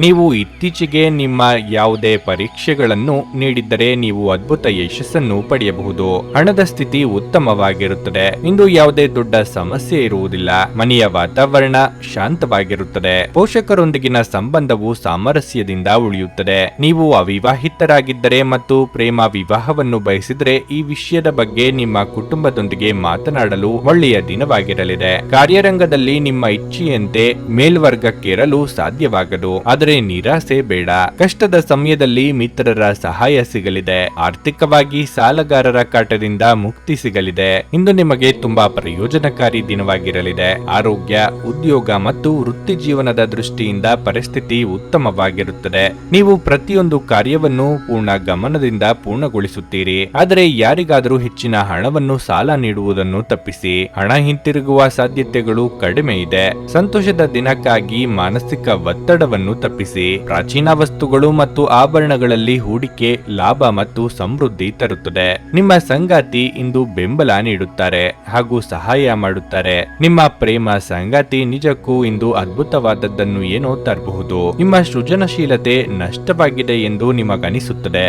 ನೀವು ಇತ್ತೀಚೆಗೆ ನಿಮ್ಮ ಯಾವುದೇ ಪರೀಕ್ಷೆಗಳನ್ನು ನೀಡಿದ್ದರೆ ನೀವು ಅದ್ಭುತ ಯಶಸ್ಸನ್ನು ಪಡೆಯಬಹುದು. ಹಣದ ಸ್ಥಿತಿ ಉತ್ತಮವಾಗಿರುತ್ತದೆ. ಇಂದು ಯಾವುದೇ ದೊಡ್ಡ ಸಮಸ್ಯೆ ಇರುವುದಿಲ್ಲ. ಮನೆಯ ವಾತಾವರಣ ಶಾಂತವಾಗಿರುತ್ತದೆ. ಪೋಷಕರೊಂದಿಗಿನ ಸಂಬಂಧವು ಸಾಮರಸ್ಯದಿಂದ ಉಳಿಯುತ್ತದೆ. ನೀವು ಅವಿವಾಹಿತರಾಗಿದ್ದರೆ ಮತ್ತು ಪ್ರೇಮ ವಿವಾಹವನ್ನು ಬಯಸಿದರೆ ಈ ವಿಷಯದ ಬಗ್ಗೆ ನಿಮ್ಮ ಕುಟುಂಬದೊಂದಿಗೆ ಮಾತನಾಡಲು ಒಳ್ಳೆಯ ದಿನವಾಗಿರಲಿದೆ. ಕಾರ್ಯರಂಗದಲ್ಲಿ ನಿಮ್ಮ ಇಚ್ಛೆಯಂತೆ ಮೇಲ್ವರ್ಗಕ್ಕೇರಲು ಸಾಧ್ಯವಾಗದು, ಆದರೆ ನಿರಾಸೆ ಬೇಡ. ಕಷ್ಟದ ಸಮಯದಲ್ಲಿ ಮಿತ್ರರ ಸಹಾಯ ಸಿಗಲಿದೆ. ಆರ್ಥಿಕವಾಗಿ ಸಾಲಗಾರರ ಕಾಟದಿಂದ ಮುಕ್ತಿ ಸಿಗಲಿದೆ. ಇಂದು ನಿಮಗೆ ತುಂಬಾ ಪ್ರಯೋಜನಕಾರಿ ದಿನವಾಗಿರಲಿದೆ. ಆರೋಗ್ಯ, ಉದ್ಯೋಗ ಮತ್ತು ವೃತ್ತಿ ಜೀವನದ ದೃಷ್ಟಿಯಿಂದ ಪರಿಸ್ಥಿತಿ ಉತ್ತಮವಾಗಿರುತ್ತದೆ. ನೀವು ಪ್ರತಿಯೊಂದು ಕಾರ್ಯವನ್ನು ಪೂರ್ಣ ಗಮನದಿಂದ ಪೂರ್ಣಗೊಳಿಸುತ್ತೀರಿ. ಆದರೆ ಯಾರಿಗಾದರೂ ಹೆಚ್ಚಿನ ಹಣವನ್ನು ಸಾಲ ನೀಡುವುದನ್ನು ತಪ್ಪಿಸಿ. ಹಣ ಹಿಂತಿರುಗುವ ಸಾಧ್ಯತೆಗಳು ಕಡಿಮೆ ಇದೆ. ಸಂತೋಷದ ದಿನಕ್ಕಾಗಿ ಮಾನಸಿಕ ಒತ್ತಡವನ್ನು ತಪ್ಪಿಸಿ. ಪ್ರಾಚೀನ ವಸ್ತುಗಳು ಮತ್ತು ಆಭರಣಗಳಲ್ಲಿ ಹೂಡಿಕೆ ಲಾಭ ಮತ್ತು ಸಮೃದ್ಧಿ ತರುತ್ತದೆ. ನಿಮ್ಮ ಸಂಗಾತಿ ಇಂದು ಬೆಂಬಲ ನೀಡುತ್ತಾರೆ ಹಾಗೂ ಸಹಾಯ ಮಾಡುತ್ತಾರೆ. ನಿಮ್ಮ ಪ್ರೇಮ ಸಂಗಾತಿ ನಿಜಕ್ಕೂ ಇಂದು ಅದ್ಭುತವಾದದ್ದನ್ನು ಏನೋ ತರಬಹುದು. ನಿಮ್ಮ ಸೃಜನಶೀಲತೆ ನಷ್ಟವಾಗಿದೆ ಎಂದು ನಿಮಗನಿಸುತ್ತದೆ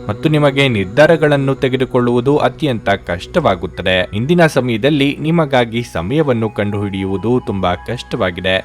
ಮತ್ತು ನಿಮಗೆ ನಿರ್ಧಾರಗಳನ್ನು ತೆಗೆದುಕೊಳ್ಳುವುದು ಅತ್ಯಂತ ಕಷ್ಟವಾಗುತ್ತದೆ. ಇಂದಿನ ಸಮಯದಲ್ಲಿ ನಿಮಗಾಗಿ ಸಮಯವನ್ನು ಕಂಡುಹಿಡಿಯುವುದು ತುಂಬಾ ಕಷ್ಟವಾಗಿದೆ.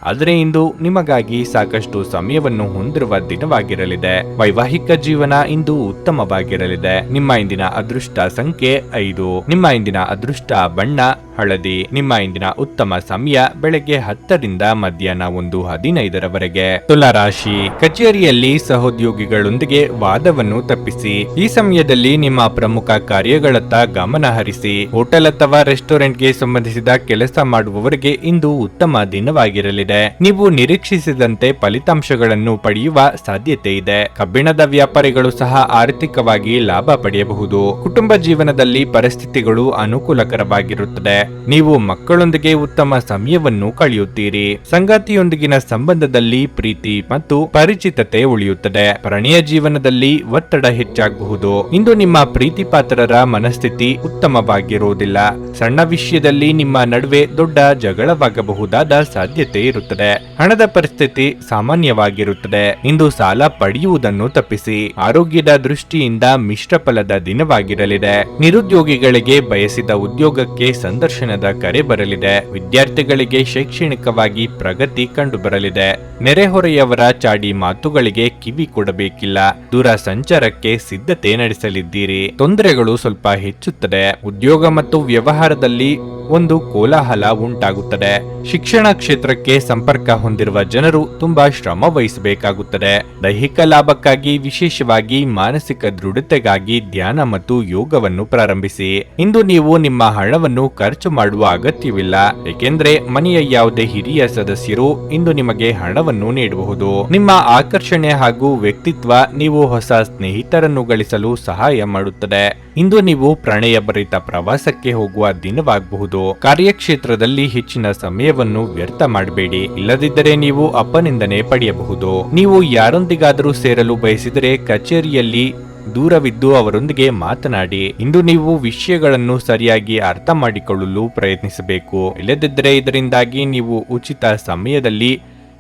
ಆದರೆ ಇಂದು ನಿಮಗಾಗಿ ಸಾಕಷ್ಟು ಸಮಯವನ್ನು ಹೊಂದಿರುವ ದಿನವಾಗಿರಲಿದೆ. ವೈವಾಹಿಕ ಜೀವನ ಇಂದು ಉತ್ತಮವಾಗಿರಲಿದೆ. ನಿಮ್ಮ ಇಂದಿನ ಅದೃಷ್ಟ ಸಂಖ್ಯೆ 5. ನಿಮ್ಮ ಇಂದಿನ ಅದೃಷ್ಟ ಬಣ್ಣ ಹಳದಿ. ನಿಮ್ಮ ಇಂದಿನ ಉತ್ತಮ ಸಮಯ ಬೆಳಗ್ಗೆ 10ರಿಂದ ಮಧ್ಯಾಹ್ನ 1:15 ತುಲಾ ರಾಶಿ. ಕಚೇರಿಯಲ್ಲಿ ಸಹೋದ್ಯೋಗಿಗಳೊಂದಿಗೆ ವಾದವನ್ನು ತಪ್ಪಿಸಿ. ಈ ಸಮಯದಲ್ಲಿ ನಿಮ್ಮ ಪ್ರಮುಖ ಕಾರ್ಯಗಳತ್ತ ಗಮನ ಹರಿಸಿ. ಹೋಟೆಲ್ ಅಥವಾ ರೆಸ್ಟೋರೆಂಟ್ಗೆ ಸಂಬಂಧಿಸಿದ ಕೆಲಸ ಮಾಡುವವರಿಗೆ ಇಂದು ಉತ್ತಮ ದಿನವಾಗಿರಲಿದೆ. ನೀವು ನಿರೀಕ್ಷಿಸಿದಂತೆ ಫಲಿತಾಂಶಗಳನ್ನು ಪಡೆಯುವ ಸಾಧ್ಯತೆ ಇದೆ. ಕಬ್ಬಿಣದ ವ್ಯಾಪಾರಿಗಳು ಸಹ ಆರ್ಥಿಕವಾಗಿ ಲಾಭ ಪಡೆಯಬಹುದು. ಕುಟುಂಬ ಜೀವನದಲ್ಲಿ ಪರಿಸ್ಥಿತಿಗಳು ಅನುಕೂಲಕರವಾಗಿರುತ್ತದೆ. ನೀವು ಮಕ್ಕಳೊಂದಿಗೆ ಉತ್ತಮ ಸಮಯವನ್ನು ಕಳೆಯುತ್ತೀರಿ. ಸಂಗಾತಿಯೊಂದಿಗಿನ ಸಂಬಂಧದಲ್ಲಿ ಪ್ರೀತಿ ಮತ್ತು ಪರಿಚಿತತೆ ಉಳಿಯುತ್ತದೆ. ಪ್ರಣಯ ಜೀವನದಲ್ಲಿ ಒತ್ತಡ ಹೆಚ್ಚಾಗಬಹುದು. ಇಂದು ನಿಮ್ಮ ಪ್ರೀತಿ ಪಾತ್ರರ ಮನಸ್ಥಿತಿ ಉತ್ತಮವಾಗಿರುವುದಿಲ್ಲ. ಸಣ್ಣ ವಿಷಯದಲ್ಲಿ ನಿಮ್ಮ ನಡುವೆ ದೊಡ್ಡ ಜಗಳವಾಗಬಹುದಾದ ಸಾಧ್ಯತೆ ಇರುತ್ತದೆ. ಹಣದ ಪರಿಸ್ಥಿತಿ ಸಾಮಾನ್ಯವಾಗಿರುತ್ತದೆ. ಇಂದು ಸಾಲ ಪಡೆಯುವುದನ್ನು ತಪ್ಪಿಸಿ. ಆರೋಗ್ಯದ ದೃಷ್ಟಿಯಿಂದ ಮಿಶ್ರ ಫಲದ ದಿನವಾಗಿರಲಿದೆ. ನಿರುದ್ಯೋಗಿಗಳಿಗೆ ಬಯಸಿದ ಉದ್ಯೋಗಕ್ಕೆ ಸಂದರ್ಶನದ ಕರೆ ಬರಲಿದೆ. ವಿದ್ಯಾರ್ಥಿಗಳಿಗೆ ಶೈಕ್ಷಣಿಕವಾಗಿ ಪ್ರಗತಿ ಕಂಡುಬರಲಿದೆ. ನೆರೆಹೊರೆಯವರ ಚಾಡಿ ಮಾತುಗಳಿಗೆ ಕಿವಿ ಕೊಡಬೇಕಿಲ್ಲ. ದೂರ ಸಂಚಾರಕ್ಕೆ ಸಿದ್ಧತೆ ನಡೆಸಲಿದ್ದೀರಿ. ತೊಂದರೆಗಳು ಸ್ವಲ್ಪ ಹೆಚ್ಚುತ್ತದೆ. ಉದ್ಯೋಗ ಮತ್ತು ವ್ಯವಹಾರದಲ್ಲಿ ಒಂದು ಕೋಲಾಹಲ ಉಂಟಾಗುತ್ತದೆ. ಶಿಕ್ಷಣ ಕ್ಷೇತ್ರಕ್ಕೆ ಸಂಪರ್ಕ ಹೊಂದಿರುವ ಜನರು ತುಂಬಾ ಶ್ರಮ ವಹಿಸಬೇಕಾಗುತ್ತದೆ. ದೈಹಿಕ ಲಾಭಕ್ಕಾಗಿ, ವಿಶೇಷವಾಗಿ ಮಾನಸಿಕ ದೃಢತೆಗಾಗಿ ಧ್ಯಾನ ಮತ್ತು ಯೋಗವನ್ನು ಪ್ರಾರಂಭಿಸಿ. ಇಂದು ನೀವು ನಿಮ್ಮ ಹಣವನ್ನು ಖರ್ಚು ಮಾಡುವ ಅಗತ್ಯವಿಲ್ಲ, ಏಕೆಂದ್ರೆ ಮನೆಯ ಯಾವುದೇ ಹಿರಿಯ ಸದಸ್ಯರು ಇಂದು ನಿಮಗೆ ಹಣವನ್ನು ನೀಡಬಹುದು. ನಿಮ್ಮ ಆಕರ್ಷಣೆ ಹಾಗೂ ವ್ಯಕ್ತಿತ್ವ ನೀವು ಹೊಸ ಸ್ನೇಹಿತರನ್ನು ಗಳಿಸಲು ಸಹಾಯ ಮಾಡುತ್ತದೆ. ಇಂದು ನೀವು ಪ್ರಣಯಭರಿತ ಪ್ರವಾಸಕ್ಕೆ ಹೋಗುವ ದಿನವಾಗಬಹುದು. ಕಾರ್ಯಕ್ಷೇತ್ರದಲ್ಲಿ ಹೆಚ್ಚಿನ ಸಮಯವನ್ನು ವ್ಯರ್ಥ ಮಾಡಬೇಡಿ, ಇಲ್ಲದಿದ್ದರೆ ನೀವು ಅಪನಿಂದನೆ ಪಡೆಯಬಹುದು. ನೀವು ಯಾರೊಂದಿಗಾದರೂ ಸೇರಲು ಬಯಸಿದರೆ ಕಚೇರಿಯಲ್ಲಿ ದೂರವಿದ್ದು ಅವರೊಂದಿಗೆ ಮಾತನಾಡಿ. ಇಂದು ನೀವು ವಿಷಯಗಳನ್ನು ಸರಿಯಾಗಿ ಅರ್ಥ ಮಾಡಿಕೊಳ್ಳಲು ಪ್ರಯತ್ನಿಸಬೇಕು, ಇಲ್ಲದಿದ್ದರೆ ಇದರಿಂದಾಗಿ ನೀವು ಉಚಿತ ಸಮಯದಲ್ಲಿ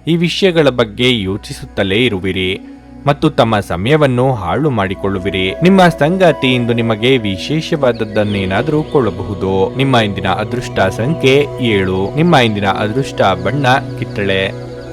ಈ ವಿಷಯಗಳ ಬಗ್ಗೆ ಯೋಚಿಸುತ್ತಲೇ ಇರುವಿರಿ ಮತ್ತು ತಮ್ಮ ಸಮಯವನ್ನು ಹಾಳು ಮಾಡಿಕೊಳ್ಳುವಿರಿ. ನಿಮ್ಮ ಸಂಗಾತಿ ಇಂದು ನಿಮಗೆ ವಿಶೇಷವಾದದ್ದನ್ನೇನಾದರೂ ಕೊಳ್ಳಬಹುದು. ನಿಮ್ಮ ಇಂದಿನ ಅದೃಷ್ಟ ಸಂಖ್ಯೆ 7. ನಿಮ್ಮ ಇಂದಿನ ಅದೃಷ್ಟ ಬಣ್ಣ ಕಿತ್ತಳೆ.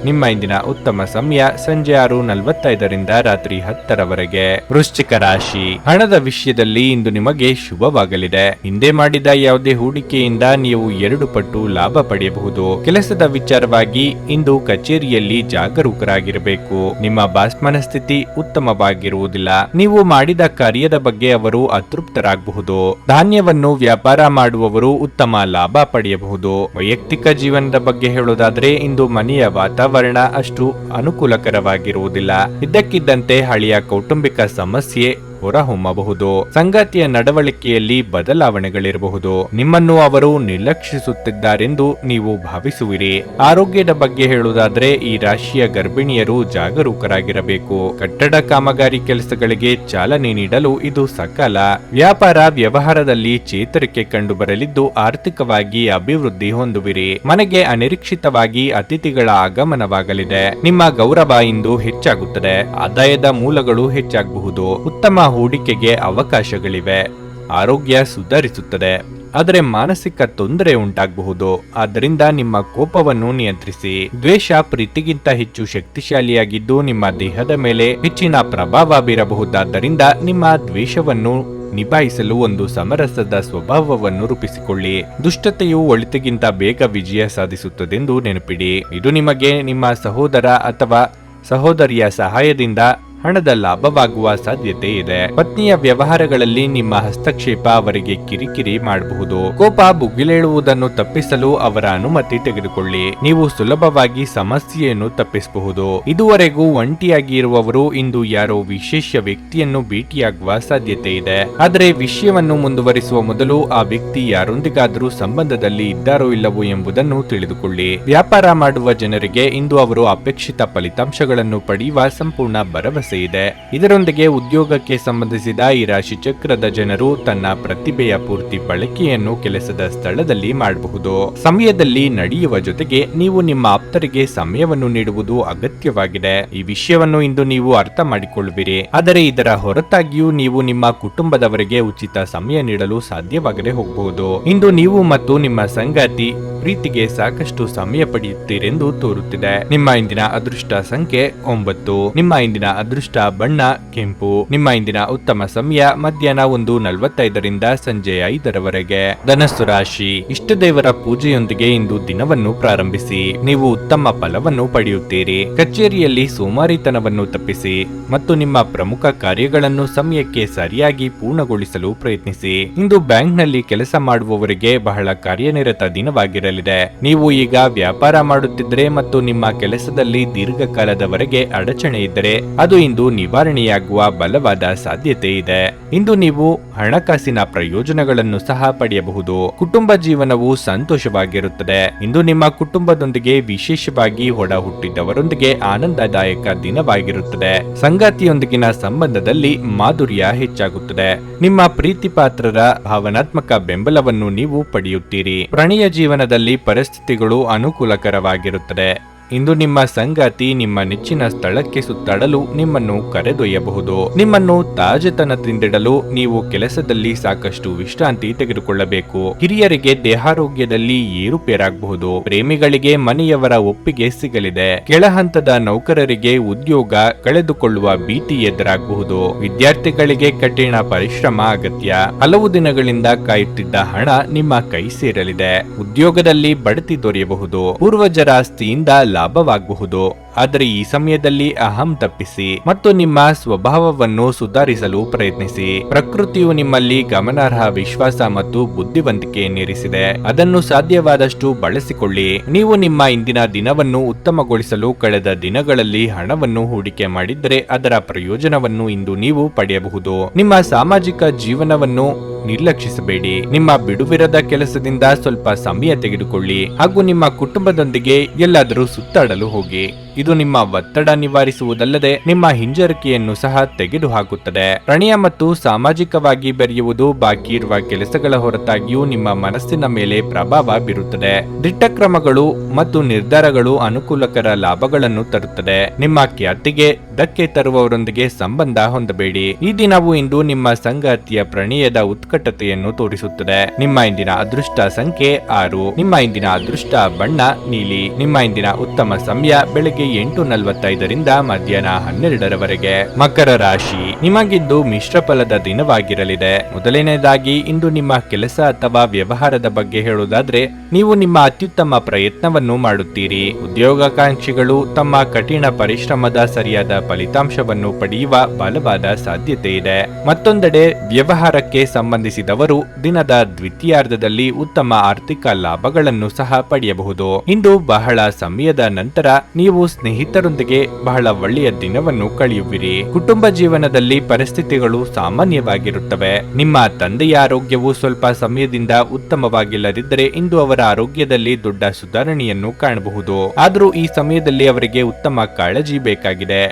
ನಿಮ್ಮ ಇಂದಿನ ಉತ್ತಮ ಸಮಯ ಸಂಜೆ 6:45ರಿಂದ ರಾತ್ರಿ 10ರವರೆಗೆ. ವೃಶ್ಚಿಕ ರಾಶಿ. ಹಣದ ವಿಷಯದಲ್ಲಿ ಇಂದು ನಿಮಗೆ ಶುಭವಾಗಲಿದೆ. ಹಿಂದೆ ಮಾಡಿದ ಯಾವುದೇ ಹೂಡಿಕೆಯಿಂದ ನೀವು 2 ಪಟ್ಟು ಲಾಭ ಪಡೆಯಬಹುದು. ಕೆಲಸದ ವಿಚಾರವಾಗಿ ಇಂದು ಕಚೇರಿಯಲ್ಲಿ ಜಾಗರೂಕರಾಗಿರಬೇಕು. ನಿಮ್ಮ ಬಾಸ್ ಮನಸ್ಥಿತಿ ಉತ್ತಮವಾಗಿರುವುದಿಲ್ಲ. ನೀವು ಮಾಡಿದ ಕಾರ್ಯದ ಬಗ್ಗೆ ಅವರು ಅತೃಪ್ತರಾಗಬಹುದು. ಧಾನ್ಯವನ್ನು ವ್ಯಾಪಾರ ಮಾಡುವವರು ಉತ್ತಮ ಲಾಭ ಪಡೆಯಬಹುದು. ವೈಯಕ್ತಿಕ ಜೀವನದ ಬಗ್ಗೆ ಹೇಳೋದಾದ್ರೆ ಇಂದು ಮನೆಯ ವಾತಾವರಣ ಅಷ್ಟು ಅನುಕೂಲಕರವಾಗಿರುವುದಿಲ್ಲ. ಇದ್ದಕ್ಕಿದ್ದಂತೆ ಹಳೆಯ ಕೌಟುಂಬಿಕ ಸಮಸ್ಯೆ ಹೊರಹೊಮ್ಮಬಹುದು. ಸಂಗಾತಿಯ ನಡವಳಿಕೆಯಲ್ಲಿ ಬದಲಾವಣೆಗಳಿರಬಹುದು. ನಿಮ್ಮನ್ನು ಅವರು ನಿರ್ಲಕ್ಷಿಸುತ್ತಿದ್ದಾರೆಂದು ನೀವು ಭಾವಿಸುವಿರಿ. ಆರೋಗ್ಯದ ಬಗ್ಗೆ ಹೇಳುವುದಾದ್ರೆ ಈ ರಾಶಿಯ ಗರ್ಭಿಣಿಯರು ಜಾಗರೂಕರಾಗಿರಬೇಕು. ಕಟ್ಟಡ ಕಾಮಗಾರಿ ಕೆಲಸಗಳಿಗೆ ಚಾಲನೆ ನೀಡಲು ಇದು ಸಕಾಲ. ವ್ಯಾಪಾರ ವ್ಯವಹಾರದಲ್ಲಿ ಚೇತರಿಕೆ ಕಂಡುಬರಲಿದ್ದು ಆರ್ಥಿಕವಾಗಿ ಅಭಿವೃದ್ಧಿ ಹೊಂದುವಿರಿ. ಮನೆಗೆ ಅನಿರೀಕ್ಷಿತವಾಗಿ ಅತಿಥಿಗಳ ಆಗಮನವಾಗಲಿದೆ. ನಿಮ್ಮ ಗೌರವ ಇಂದು ಹೆಚ್ಚಾಗುತ್ತದೆ. ಆದಾಯದ ಮೂಲಗಳು ಹೆಚ್ಚಾಗಬಹುದು. ಉತ್ತಮ ಹೂಡಿಕೆಗೆ ಅವಕಾಶಗಳಿವೆ. ಆರೋಗ್ಯ ಸುಧಾರಿಸುತ್ತದೆ, ಆದರೆ ಮಾನಸಿಕ ತೊಂದರೆ ಉಂಟಾಗಬಹುದು. ಆದ್ದರಿಂದ ನಿಮ್ಮ ಕೋಪವನ್ನು ನಿಯಂತ್ರಿಸಿ. ದ್ವೇಷ ಪ್ರೀತಿಗಿಂತ ಹೆಚ್ಚು ಶಕ್ತಿಶಾಲಿಯಾಗಿದ್ದು ನಿಮ್ಮ ದೇಹದ ಮೇಲೆ ಹೆಚ್ಚಿನ ಪ್ರಭಾವ ಬೀರಬಹುದಾದ್ದರಿಂದ ನಿಮ್ಮ ದ್ವೇಷವನ್ನು ನಿಭಾಯಿಸಲು ಒಂದು ಸಮರಸದ ಸ್ವಭಾವವನ್ನು ರೂಪಿಸಿಕೊಳ್ಳಿ. ದುಷ್ಟತೆಯು ಒಳಿತಿಗಿಂತ ಬೇಗ ವಿಜಯ ಸಾಧಿಸುತ್ತದೆಂದು ನೆನಪಿಡಿ. ಇದು ನಿಮಗೆ ನಿಮ್ಮ ಸಹೋದರ ಅಥವಾ ಸಹೋದರಿಯ ಸಹಾಯದಿಂದ ಹಣದ ಲಾಭವಾಗುವ ಸಾಧ್ಯತೆ ಇದೆ. ಪತ್ನಿಯ ವ್ಯವಹಾರಗಳಲ್ಲಿ ನಿಮ್ಮ ಹಸ್ತಕ್ಷೇಪ ಅವರಿಗೆ ಕಿರಿಕಿರಿ ಮಾಡಬಹುದು. ಕೋಪ ಭುಗಿಲೇಳುವುದನ್ನು ತಪ್ಪಿಸಲು ಅವರ ಅನುಮತಿ ತೆಗೆದುಕೊಳ್ಳಿ. ನೀವು ಸುಲಭವಾಗಿ ಸಮಸ್ಯೆಯನ್ನು ತಪ್ಪಿಸಬಹುದು. ಇದುವರೆಗೂ ಒಂಟಿಯಾಗಿ ಇರುವವರು ಇಂದು ಯಾರೋ ವಿಶೇಷ ವ್ಯಕ್ತಿಯನ್ನು ಭೇಟಿಯಾಗುವ ಸಾಧ್ಯತೆ ಇದೆ. ಆದರೆ ವಿಷಯವನ್ನು ಮುಂದುವರಿಸುವ ಮೊದಲು ಆ ವ್ಯಕ್ತಿ ಯಾರೊಂದಿಗಾದರೂ ಸಂಬಂಧದಲ್ಲಿ ಇದ್ದಾರೋ ಇಲ್ಲವೋ ಎಂಬುದನ್ನು ತಿಳಿದುಕೊಳ್ಳಿ. ವ್ಯಾಪಾರ ಮಾಡುವ ಜನರಿಗೆ ಇಂದು ಅವರು ಅಪೇಕ್ಷಿತ ಫಲಿತಾಂಶಗಳನ್ನು ಪಡೆಯುವ ಸಂಪೂರ್ಣ ಭರವಸೆ ಇದೆ. ಇದರೊಂದಿಗೆ ಉದ್ಯೋಗಕ್ಕೆ ಸಂಬಂಧಿಸಿದ ಈ ರಾಶಿ ಚಕ್ರದ ಜನರು ತನ್ನ ಪ್ರತಿಭೆಯ ಪೂರ್ತಿ ಬಳಕೆಯನ್ನು ಕೆಲಸದ ಸ್ಥಳದಲ್ಲಿ ಮಾಡಬಹುದು. ಸಮಯದಲ್ಲಿ ನಡೆಯುವ ಜೊತೆಗೆ ನೀವು ನಿಮ್ಮ ಆಪ್ತರಿಗೆ ಸಮಯವನ್ನು ನೀಡುವುದು ಅಗತ್ಯವಾಗಿದೆ. ಈ ವಿಷಯವನ್ನು ಇಂದು ನೀವು ಅರ್ಥ ಮಾಡಿಕೊಳ್ಳುವಿರಿ. ಆದರೆ ಇದರ ಹೊರತಾಗಿಯೂ ನೀವು ನಿಮ್ಮ ಕುಟುಂಬದವರಿಗೆ ಉಚಿತ ಸಮಯ ನೀಡಲು ಸಾಧ್ಯವಾಗದೆ ಹೋಗಬಹುದು. ಇಂದು ನೀವು ಮತ್ತು ನಿಮ್ಮ ಸಂಗಾತಿ ಪ್ರೀತಿಗೆ ಸಾಕಷ್ಟು ಸಮಯ ಪಡೆಯುತ್ತೀರೆಂದು ತೋರುತ್ತಿದೆ. ನಿಮ್ಮ ಇಂದಿನ ಅದೃಷ್ಟ ಸಂಖ್ಯೆ 9. ನಿಮ್ಮ ಇಂದಿನ ಅದೃಷ್ಟ ಬಣ್ಣ ಕೆಂಪು. ನಿಮ್ಮ ಇಂದಿನ ಉತ್ತಮ ಸಮಯ ಮಧ್ಯಾಹ್ನ 1:45ರಿಂದ ಸಂಜೆ 5ರವರೆಗೆ. ಧನಸ್ಸು ರಾಶಿ. ಇಷ್ಟ ದೇವರ ಪೂಜೆಯೊಂದಿಗೆ ಇಂದು ದಿನವನ್ನು ಪ್ರಾರಂಭಿಸಿ. ನೀವು ಉತ್ತಮ ಫಲವನ್ನು ಪಡೆಯುತ್ತೀರಿ. ಕಚೇರಿಯಲ್ಲಿ ಸೋಮಾರಿತನವನ್ನು ತಪ್ಪಿಸಿ ಮತ್ತು ನಿಮ್ಮ ಪ್ರಮುಖ ಕಾರ್ಯಗಳನ್ನು ಸಮಯಕ್ಕೆ ಸರಿಯಾಗಿ ಪೂರ್ಣಗೊಳಿಸಲು ಪ್ರಯತ್ನಿಸಿ. ಇಂದು ಬ್ಯಾಂಕ್ನಲ್ಲಿ ಕೆಲಸ ಮಾಡುವವರಿಗೆ ಬಹಳ ಕಾರ್ಯನಿರತ ದಿನವಾಗಿರಲಿದೆ. ನೀವು ಈಗ ವ್ಯಾಪಾರ ಮಾಡುತ್ತಿದ್ದರೆ ಮತ್ತು ನಿಮ್ಮ ಕೆಲಸದಲ್ಲಿ ದೀರ್ಘಕಾಲದವರೆಗೆ ಅಡಚಣೆ ಇದ್ದರೆ ಅದು ಇಂದು ನಿವಾರಣೆಯಾಗುವ ಬಲವಾದ ಸಾಧ್ಯತೆ ಇದೆ. ಇಂದು ನೀವು ಹಣಕಾಸಿನ ಪ್ರಯೋಜನಗಳನ್ನು ಸಹ ಪಡೆಯಬಹುದು. ಕುಟುಂಬ ಜೀವನವು ಸಂತೋಷವಾಗಿರುತ್ತದೆ. ಇಂದು ನಿಮ್ಮ ಕುಟುಂಬದೊಂದಿಗೆ, ವಿಶೇಷವಾಗಿ ಒಡ ಹುಟ್ಟಿದವರೊಂದಿಗೆ ಆನಂದದಾಯಕ ದಿನವಾಗಿರುತ್ತದೆ. ಸಂಗಾತಿಯೊಂದಿಗಿನ ಸಂಬಂಧದಲ್ಲಿ ಮಾಧುರ್ಯ ಹೆಚ್ಚಾಗುತ್ತದೆ. ನಿಮ್ಮ ಪ್ರೀತಿ ಪಾತ್ರರ ಭಾವನಾತ್ಮಕ ಬೆಂಬಲವನ್ನು ನೀವು ಪಡೆಯುತ್ತೀರಿ. ಪ್ರಣಯ ಜೀವನದಲ್ಲಿ ಪರಿಸ್ಥಿತಿಗಳು ಅನುಕೂಲಕರವಾಗಿರುತ್ತದೆ. ಇಂದು ನಿಮ್ಮ ಸಂಗಾತಿ ನಿಮ್ಮ ನೆಚ್ಚಿನ ಸ್ಥಳಕ್ಕೆ ಸುತ್ತಾಡಲು ನಿಮ್ಮನ್ನು ಕರೆದೊಯ್ಯಬಹುದು. ನಿಮ್ಮನ್ನು ತಾಜೆತನದಿಂದಿಡಲು ನೀವು ಕೆಲಸದಲ್ಲಿ ಸಾಕಷ್ಟು ವಿಶ್ರಾಂತಿ ತೆಗೆದುಕೊಳ್ಳಬೇಕು. ಹಿರಿಯರಿಗೆ ದೇಹಾರೋಗ್ಯದಲ್ಲಿ ಏರುಪೇರಾಗಬಹುದು. ಪ್ರೇಮಿಗಳಿಗೆ ಮನೆಯವರ ಒಪ್ಪಿಗೆ ಸಿಗಲಿದೆ. ಕೆಳಹಂತದ ನೌಕರರಿಗೆ ಉದ್ಯೋಗ ಕಳೆದುಕೊಳ್ಳುವ ಭೀತಿ ಎದುರಾಗಬಹುದು. ವಿದ್ಯಾರ್ಥಿಗಳಿಗೆ ಕಠಿಣ ಪರಿಶ್ರಮ ಅಗತ್ಯ. ಹಲವು ದಿನಗಳಿಂದ ಕಾಯುತ್ತಿದ್ದ ಹಣ ನಿಮ್ಮ ಕೈ ಸೇರಲಿದೆ. ಉದ್ಯೋಗದಲ್ಲಿ ಬಡ್ತಿ ದೊರೆಯಬಹುದು. ಪೂರ್ವಜರ ಆಸ್ತಿಯಿಂದ ಲಾಭವಾಗಬಹುದು. ಆದರೆ ಈ ಸಮಯದಲ್ಲಿ ಅಹಂ ತಪ್ಪಿಸಿ ಮತ್ತು ನಿಮ್ಮ ಸ್ವಭಾವವನ್ನು ಸುಧಾರಿಸಲು ಪ್ರಯತ್ನಿಸಿ. ಪ್ರಕೃತಿಯು ನಿಮ್ಮಲ್ಲಿ ಗಮನಾರ್ಹ ವಿಶ್ವಾಸ ಮತ್ತು ಬುದ್ಧಿವಂತಿಕೆಯನ್ನಿರಿಸಿದೆ. ಅದನ್ನು ಸಾಧ್ಯವಾದಷ್ಟು ಬಳಸಿಕೊಳ್ಳಿ. ನೀವು ನಿಮ್ಮ ಇಂದಿನ ದಿನವನ್ನು ಉತ್ತಮಗೊಳಿಸಲು ಕಳೆದ ದಿನಗಳಲ್ಲಿ ಹಣವನ್ನು ಹೂಡಿಕೆ ಮಾಡಿದ್ದರೆ ಅದರ ಪ್ರಯೋಜನವನ್ನು ಇಂದು ನೀವು ಪಡೆಯಬಹುದು. ನಿಮ್ಮ ಸಾಮಾಜಿಕ ಜೀವನವನ್ನು ನಿರ್ಲಕ್ಷಿಸಬೇಡಿ. ನಿಮ್ಮ ಬಿಡುವಿರದ ಕೆಲಸದಿಂದ ಸ್ವಲ್ಪ ಸಮಯ ತೆಗೆದುಕೊಳ್ಳಿ ಹಾಗೂ ನಿಮ್ಮ ಕುಟುಂಬದೊಂದಿಗೆ ಎಲ್ಲಾದರೂ ಸುತ್ತಾಡಲು ಹೋಗಿ. ಇದು ನಿಮ್ಮ ಒತ್ತಡ ನಿವಾರಿಸುವುದಲ್ಲದೆ ನಿಮ್ಮ ಹಿಂಜರಿಕೆಯನ್ನು ಸಹ ತೆಗೆದುಹಾಕುತ್ತದೆ. ಪ್ರಣಯ ಮತ್ತು ಸಾಮಾಜಿಕವಾಗಿ ಬೆರೆಯುವುದು ಬಾಕಿ ಇರುವ ಕೆಲಸಗಳ ಹೊರತಾಗಿಯೂ ನಿಮ್ಮ ಮನಸ್ಸಿನ ಮೇಲೆ ಪ್ರಭಾವ ಬೀರುತ್ತದೆ. ದಿಟ್ಟ ಕ್ರಮಗಳು ಮತ್ತು ನಿರ್ಧಾರಗಳು ಅನುಕೂಲಕರ ಲಾಭಗಳನ್ನು ತರುತ್ತದೆ. ನಿಮ್ಮ ಖ್ಯಾತಿಗೆ ಧಕ್ಕೆ ತರುವವರೊಂದಿಗೆ ಸಂಬಂಧ ಹೊಂದಬೇಡಿ. ಈ ದಿನವು ಇಂದು ನಿಮ್ಮ ಸಂಗಾತಿಯ ಪ್ರಣಯದ ಉತ್ಕಟತೆಯನ್ನು ತೋರಿಸುತ್ತದೆ. ನಿಮ್ಮ ಇಂದಿನ ಅದೃಷ್ಟ ಸಂಖ್ಯೆ 6. ನಿಮ್ಮ ಇಂದಿನ ಅದೃಷ್ಟ ಬಣ್ಣ ನೀಲಿ. ನಿಮ್ಮ ಇಂದಿನ ಉತ್ತಮ ಸಮಯ ಬೆಳಗ್ಗೆ 8:45ರಿಂದ ಮಧ್ಯಾಹ್ನ 12ರವರೆಗೆ. ಮಕರ ರಾಶಿ, ನಿಮಗಿಂದು ಮಿಶ್ರ ಫಲದ ದಿನವಾಗಿರಲಿದೆ. ಮೊದಲನೇದಾಗಿ ಇಂದು ನಿಮ್ಮ ಕೆಲಸ ಅಥವಾ ವ್ಯವಹಾರದ ಬಗ್ಗೆ ಹೇಳುವುದಾದ್ರೆ ನೀವು ನಿಮ್ಮ ಅತ್ಯುತ್ತಮ ಪ್ರಯತ್ನವನ್ನು ಮಾಡುತ್ತೀರಿ. ಉದ್ಯೋಗಾಕಾಂಕ್ಷಿಗಳು ತಮ್ಮ ಕಠಿಣ ಪರಿಶ್ರಮದ ಸರಿಯಾದ ಫಲಿತಾಂಶವನ್ನು ಪಡೆಯುವ ಬಲವಾದ ಸಾಧ್ಯತೆ ಇದೆ. ಮತ್ತೊಂದೆಡೆ ವ್ಯವಹಾರಕ್ಕೆ ಸಂಬಂಧಿಸಿದವರು ದಿನದ ದ್ವಿತೀಯಾರ್ಧದಲ್ಲಿ ಉತ್ತಮ ಆರ್ಥಿಕ ಲಾಭಗಳನ್ನು ಸಹ ಪಡೆಯಬಹುದು. ಇಂದು ಬಹಳ ಸಮಯದ ನಂತರ ನೀವು ಸ್ನೇಹಿತರೊಂದಿಗೆ ಬಹಳ ಒಳ್ಳೆಯ ದಿನವನ್ನು ಕಳೆಯುವಿರಿ. ಕುಟುಂಬ ಜೀವನದಲ್ಲಿ ಪರಿಸ್ಥಿತಿಗಳು ಸಾಮಾನ್ಯವಾಗಿರುತ್ತವೆ. ನಿಮ್ಮ ತಂದೆಯ ಆರೋಗ್ಯವು ಸ್ವಲ್ಪ ಸಮಯದಿಂದ ಉತ್ತಮವಾಗಿಲ್ಲದಿದ್ದರೆ ಇಂದು ಅವರ ಆರೋಗ್ಯದಲ್ಲಿ ದೊಡ್ಡ ಸುಧಾರಣೆಯನ್ನು ಕಾಣಬಹುದು. ಆದರೂ ಈ ಸಮಯದಲ್ಲಿ ಅವರಿಗೆ ಉತ್ತಮ ಕಾಳಜಿ ಬೇಕಾಗಿದೆ.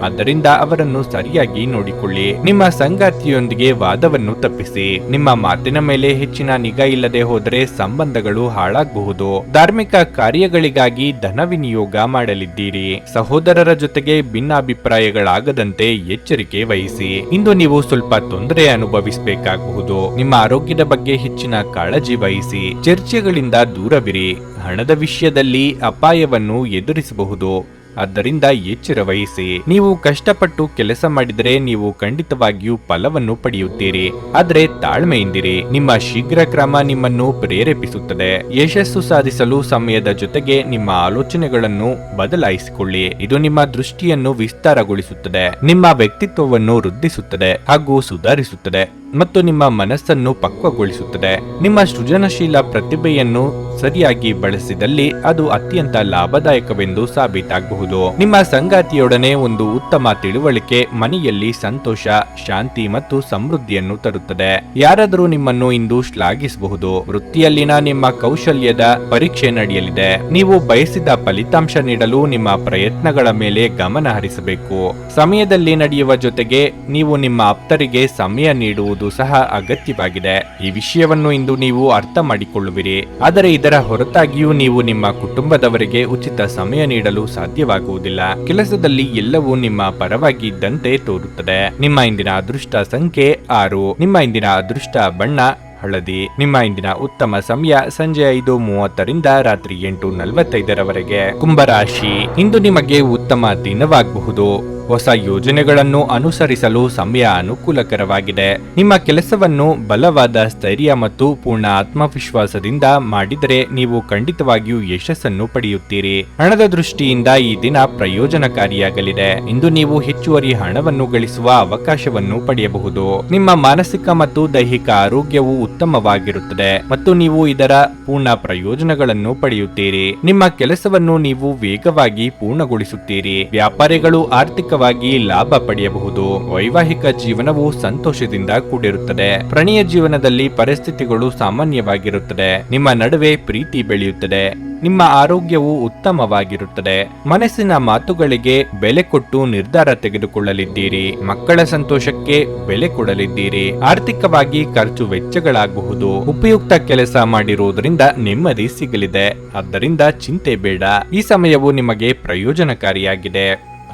ಆದ್ದರಿಂದ ಅವರನ್ನು ಸರಿಯಾಗಿ ನೋಡಿಕೊಳ್ಳಿ. ನಿಮ್ಮ ಸಂಗಾತಿಯೊಂದಿಗೆ ವಾದವನ್ನು ತಪ್ಪಿಸಿ. ನಿಮ್ಮ ಮಾತಿನ ಮೇಲೆ ಹೆಚ್ಚಿನ ನಿಗಾ ಇಲ್ಲದೆ ಹೋದರೆ ಸಂಬಂಧಗಳು ಹಾಳಾಗಬಹುದು. ಧಾರ್ಮಿಕ ಕಾರ್ಯಗಳಿಗಾಗಿ ಧನ ವಿನಿಯೋಗ ಮಾಡಲಿದ್ದೀರಿ. ಸಹೋದರರ ಜೊತೆಗೆ ಭಿನ್ನಾಭಿಪ್ರಾಯಗಳಾಗದಂತೆ ಎಚ್ಚರಿಕೆ ವಹಿಸಿ. ಇಂದು ನೀವು ಸ್ವಲ್ಪ ತೊಂದರೆ ಅನುಭವಿಸಬೇಕಾಗಬಹುದು. ನಿಮ್ಮ ಆರೋಗ್ಯದ ಬಗ್ಗೆ ಹೆಚ್ಚಿನ ಕಾಳಜಿ ವಹಿಸಿ. ಚರ್ಚೆಗಳಿಂದ ದೂರವಿರಿ. ಹಣದ ವಿಷಯದಲ್ಲಿ ಅಪಾಯವನ್ನು ಎದುರಿಸಬಹುದು. ಆದ್ದರಿಂದ ಎಚ್ಚರ ವಹಿಸಿ. ನೀವು ಕಷ್ಟಪಟ್ಟು ಕೆಲಸ ಮಾಡಿದರೆ ನೀವು ಖಂಡಿತವಾಗಿಯೂ ಫಲವನ್ನು ಪಡೆಯುತ್ತೀರಿ. ಆದರೆ ತಾಳ್ಮೆಯಿಂದಿರಿ. ನಿಮ್ಮ ಶೀಘ್ರ ಕ್ರಮ ನಿಮ್ಮನ್ನು ಪ್ರೇರೇಪಿಸುತ್ತದೆ. ಯಶಸ್ಸು ಸಾಧಿಸಲು ಸಮಯದ ಜೊತೆಗೆ ನಿಮ್ಮ ಆಲೋಚನೆಗಳನ್ನು ಬದಲಾಯಿಸಿಕೊಳ್ಳಿ. ಇದು ನಿಮ್ಮ ದೃಷ್ಟಿಯನ್ನು ವಿಸ್ತಾರಗೊಳಿಸುತ್ತದೆ, ನಿಮ್ಮ ವ್ಯಕ್ತಿತ್ವವನ್ನು ವೃದ್ಧಿಸುತ್ತದೆ ಹಾಗೂ ಸುಧಾರಿಸುತ್ತದೆ ಮತ್ತು ನಿಮ್ಮ ಮನಸ್ಸನ್ನು ಪಕ್ವಗೊಳಿಸುತ್ತದೆ. ನಿಮ್ಮ ಸೃಜನಶೀಲ ಪ್ರತಿಭೆಯನ್ನು ಸರಿಯಾಗಿ ಬಳಸಿದಲ್ಲಿ ಅದು ಅತ್ಯಂತ ಲಾಭದಾಯಕವೆಂದು ಸಾಬೀತಾಗಬಹುದು. ನಿಮ್ಮ ಸಂಗಾತಿಯೊಡನೆ ಒಂದು ಉತ್ತಮ ತಿಳುವಳಿಕೆ ಮನೆಯಲ್ಲಿ ಸಂತೋಷ, ಶಾಂತಿ ಮತ್ತು ಸಮೃದ್ಧಿಯನ್ನು ತರುತ್ತದೆ. ಯಾರಾದರೂ ನಿಮ್ಮನ್ನು ಇಂದು ಶ್ಲಾಘಿಸಬಹುದು. ವೃತ್ತಿಯಲ್ಲಿನ ನಿಮ್ಮ ಕೌಶಲ್ಯದ ಪರೀಕ್ಷೆ ನಡೆಯಲಿದೆ. ನೀವು ಬಯಸಿದ ಫಲಿತಾಂಶ ನೀಡಲು ನಿಮ್ಮ ಪ್ರಯತ್ನಗಳ ಮೇಲೆ ಗಮನ ಹರಿಸಬೇಕು. ಸಮಯದಲ್ಲಿ ನಡೆಯುವ ಜೊತೆಗೆ ನೀವು ನಿಮ್ಮ ಆಪ್ತರಿಗೆ ಸಮಯ ನೀಡುವುದು ಸಹ ಅಗತ್ಯವಾಗಿದೆ. ಈ ವಿಷಯವನ್ನು ಇಂದು ನೀವು ಅರ್ಥ ಮಾಡಿಕೊಳ್ಳುವಿರಿ. ಆದರೆ ಇದರ ಹೊರತಾಗಿಯೂ ನೀವು ನಿಮ್ಮ ಕುಟುಂಬದವರಿಗೆ ಉಚಿತ ಸಮಯ ನೀಡಲು ಸಾಧ್ಯವಾಗುವುದಿಲ್ಲ. ಕೆಲಸದಲ್ಲಿ ಎಲ್ಲವೂ ನಿಮ್ಮ ಪರವಾಗಿ ಇದ್ದಂತೆ ತೋರುತ್ತದೆ. ನಿಮ್ಮ ಇಂದಿನ ಅದೃಷ್ಟ ಸಂಖ್ಯೆ 6. ನಿಮ್ಮ ಇಂದಿನ ಅದೃಷ್ಟ ಬಣ್ಣ ಹಳದಿ. ನಿಮ್ಮ ಇಂದಿನ ಉತ್ತಮ ಸಮಯ ಸಂಜೆ 5:30ರಿಂದ ರಾತ್ರಿ 8:45ರವರೆಗೆ. ಕುಂಭರಾಶಿ, ಇಂದು ನಿಮಗೆ ಉತ್ತಮ ದಿನವಾಗಬಹುದು. ಹೊಸ ಯೋಜನೆಗಳನ್ನು ಅನುಸರಿಸಲು ಸಮಯ ಅನುಕೂಲಕರವಾಗಿದೆ. ನಿಮ್ಮ ಕೆಲಸವನ್ನು ಬಲವಾದ ಸ್ಥೈರ್ಯ ಮತ್ತು ಪೂರ್ಣ ಆತ್ಮವಿಶ್ವಾಸದಿಂದ ಮಾಡಿದರೆ ನೀವು ಖಂಡಿತವಾಗಿಯೂ ಯಶಸ್ಸನ್ನು ಪಡೆಯುತ್ತೀರಿ. ಹಣದ ದೃಷ್ಟಿಯಿಂದ ಈ ದಿನ ಪ್ರಯೋಜನಕಾರಿಯಾಗಲಿದೆ. ಇಂದು ನೀವು ಹೆಚ್ಚುವರಿ ಹಣವನ್ನು ಗಳಿಸುವ ಅವಕಾಶವನ್ನು ಪಡೆಯಬಹುದು. ನಿಮ್ಮ ಮಾನಸಿಕ ಮತ್ತು ದೈಹಿಕ ಆರೋಗ್ಯವು ಉತ್ತಮವಾಗಿರುತ್ತದೆ ಮತ್ತು ನೀವು ಇದರ ಪೂರ್ಣ ಪ್ರಯೋಜನಗಳನ್ನು ಪಡೆಯುತ್ತೀರಿ. ನಿಮ್ಮ ಕೆಲಸವನ್ನು ನೀವು ವೇಗವಾಗಿ ಪೂರ್ಣಗೊಳಿಸುತ್ತೀರಿ. ವ್ಯಾಪಾರಿಗಳು ಆರ್ಥಿಕ ಆರ್ಥಿಕವಾಗಿ ಲಾಭ ಪಡೆಯಬಹುದು. ವೈವಾಹಿಕ ಜೀವನವು ಸಂತೋಷದಿಂದ ಕೂಡಿರುತ್ತದೆ. ಪ್ರಣಯ ಜೀವನದಲ್ಲಿ ಪರಿಸ್ಥಿತಿಗಳು ಸಾಮಾನ್ಯವಾಗಿರುತ್ತದೆ. ನಿಮ್ಮ ನಡುವೆ ಪ್ರೀತಿ ಬೆಳೆಯುತ್ತದೆ. ನಿಮ್ಮ ಆರೋಗ್ಯವು ಉತ್ತಮವಾಗಿರುತ್ತದೆ. ಮನಸ್ಸಿನ ಮಾತುಗಳಿಗೆ ಬೆಲೆ ಕೊಟ್ಟು ನಿರ್ಧಾರ ತೆಗೆದುಕೊಳ್ಳಲಿದ್ದೀರಿ. ಮಕ್ಕಳ ಸಂತೋಷಕ್ಕೆ ಬೆಲೆ ಕೊಡಲಿದ್ದೀರಿ. ಆರ್ಥಿಕವಾಗಿ ಖರ್ಚು ವೆಚ್ಚಗಳಾಗಬಹುದು. ಉಪಯುಕ್ತ ಕೆಲಸ ಮಾಡಿರುವುದರಿಂದ ನೆಮ್ಮದಿ ಸಿಗಲಿದೆ. ಆದ್ದರಿಂದ ಚಿಂತೆ ಬೇಡ. ಈ ಸಮಯವು ನಿಮಗೆ ಪ್ರಯೋಜನಕಾರಿಯಾಗಿದೆ.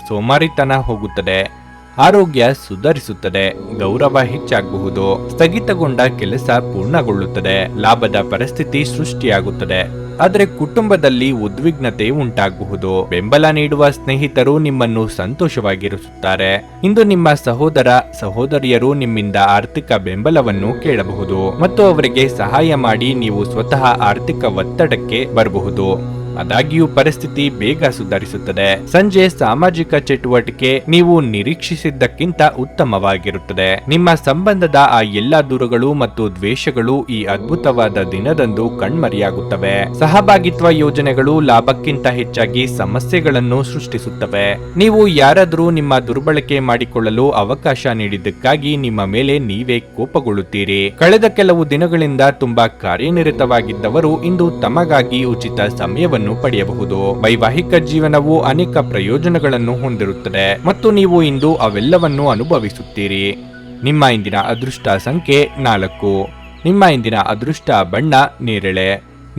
ಸೋಮಾರಿತನ ಹೋಗುತ್ತದೆ. ಆರೋಗ್ಯ ಸುಧಾರಿಸುತ್ತದೆ. ಗೌರವ ಹೆಚ್ಚಾಗಬಹುದು. ಸ್ಥಗಿತಗೊಂಡ ಕೆಲಸ ಪೂರ್ಣಗೊಳ್ಳುತ್ತದೆ. ಲಾಭದ ಪರಿಸ್ಥಿತಿ ಸೃಷ್ಟಿಯಾಗುತ್ತದೆ. ಆದರೆ ಕುಟುಂಬದಲ್ಲಿ ಉದ್ವಿಗ್ನತೆ ಉಂಟಾಗಬಹುದು. ಬೆಂಬಲ ನೀಡುವ ಸ್ನೇಹಿತರು ನಿಮ್ಮನ್ನು ಸಂತೋಷವಾಗಿರಿಸುತ್ತಾರೆ. ಇಂದು ನಿಮ್ಮ ಸಹೋದರಿಯರು ನಿಮ್ಮಿಂದ ಆರ್ಥಿಕ ಬೆಂಬಲವನ್ನು ಕೇಳಬಹುದು ಮತ್ತು ಅವರಿಗೆ ಸಹಾಯ ಮಾಡಿ ನೀವು ಸ್ವತಃ ಆರ್ಥಿಕ ಒತ್ತಡಕ್ಕೆ ಬರಬಹುದು. ಆದಾಗ್ಯೂ ಪರಿಸ್ಥಿತಿ ಬೇಗ ಸುಧಾರಿಸುತ್ತದೆ. ಸಂಜೆ ಸಾಮಾಜಿಕ ಚಟುವಟಿಕೆ ನೀವು ನಿರೀಕ್ಷಿಸಿದ್ದಕ್ಕಿಂತ ಉತ್ತಮವಾಗಿರುತ್ತದೆ. ನಿಮ್ಮ ಸಂಬಂಧದ ಆ ಎಲ್ಲಾ ದೂರುಗಳು ಮತ್ತು ದ್ವೇಷಗಳು ಈ ಅದ್ಭುತವಾದ ದಿನದಂದು ಕಣ್ಮರೆಯಾಗುತ್ತವೆ. ಸಹಭಾಗಿತ್ವ ಯೋಜನೆಗಳು ಲಾಭಕ್ಕಿಂತ ಹೆಚ್ಚಾಗಿ ಸಮಸ್ಯೆಗಳನ್ನು ಸೃಷ್ಟಿಸುತ್ತವೆ. ನೀವು ಯಾರಾದರೂ ನಿಮ್ಮ ದುರ್ಬಳಕೆ ಮಾಡಿಕೊಳ್ಳಲು ಅವಕಾಶ ನೀಡಿದ್ದಕ್ಕಾಗಿ ನಿಮ್ಮ ಮೇಲೆ ನೀವೇ ಕೋಪಗೊಳ್ಳುತ್ತೀರಿ. ಕಳೆದ ಕೆಲವು ದಿನಗಳಿಂದ ತುಂಬಾ ಕಾರ್ಯನಿರತವಾಗಿದ್ದವರು ಇಂದು ತಮಗಾಗಿ ಉಚಿತ ಸಮಯವನ್ನು ಪಡೆಯಬಹುದು. ವೈವಾಹಿಕ ಜೀವನವು ಅನೇಕ ಪ್ರಯೋಜನಗಳನ್ನು ಹೊಂದಿರುತ್ತದೆ ಮತ್ತು ನೀವು ಇಂದು ಅವೆಲ್ಲವನ್ನು ಅನುಭವಿಸುತ್ತೀರಿ. ನಿಮ್ಮ ಇಂದಿನ ಅದೃಷ್ಟ ಸಂಖ್ಯೆ 4. ನಿಮ್ಮ ಇಂದಿನ ಅದೃಷ್ಟ ಬಣ್ಣ ನೇರಳೆ.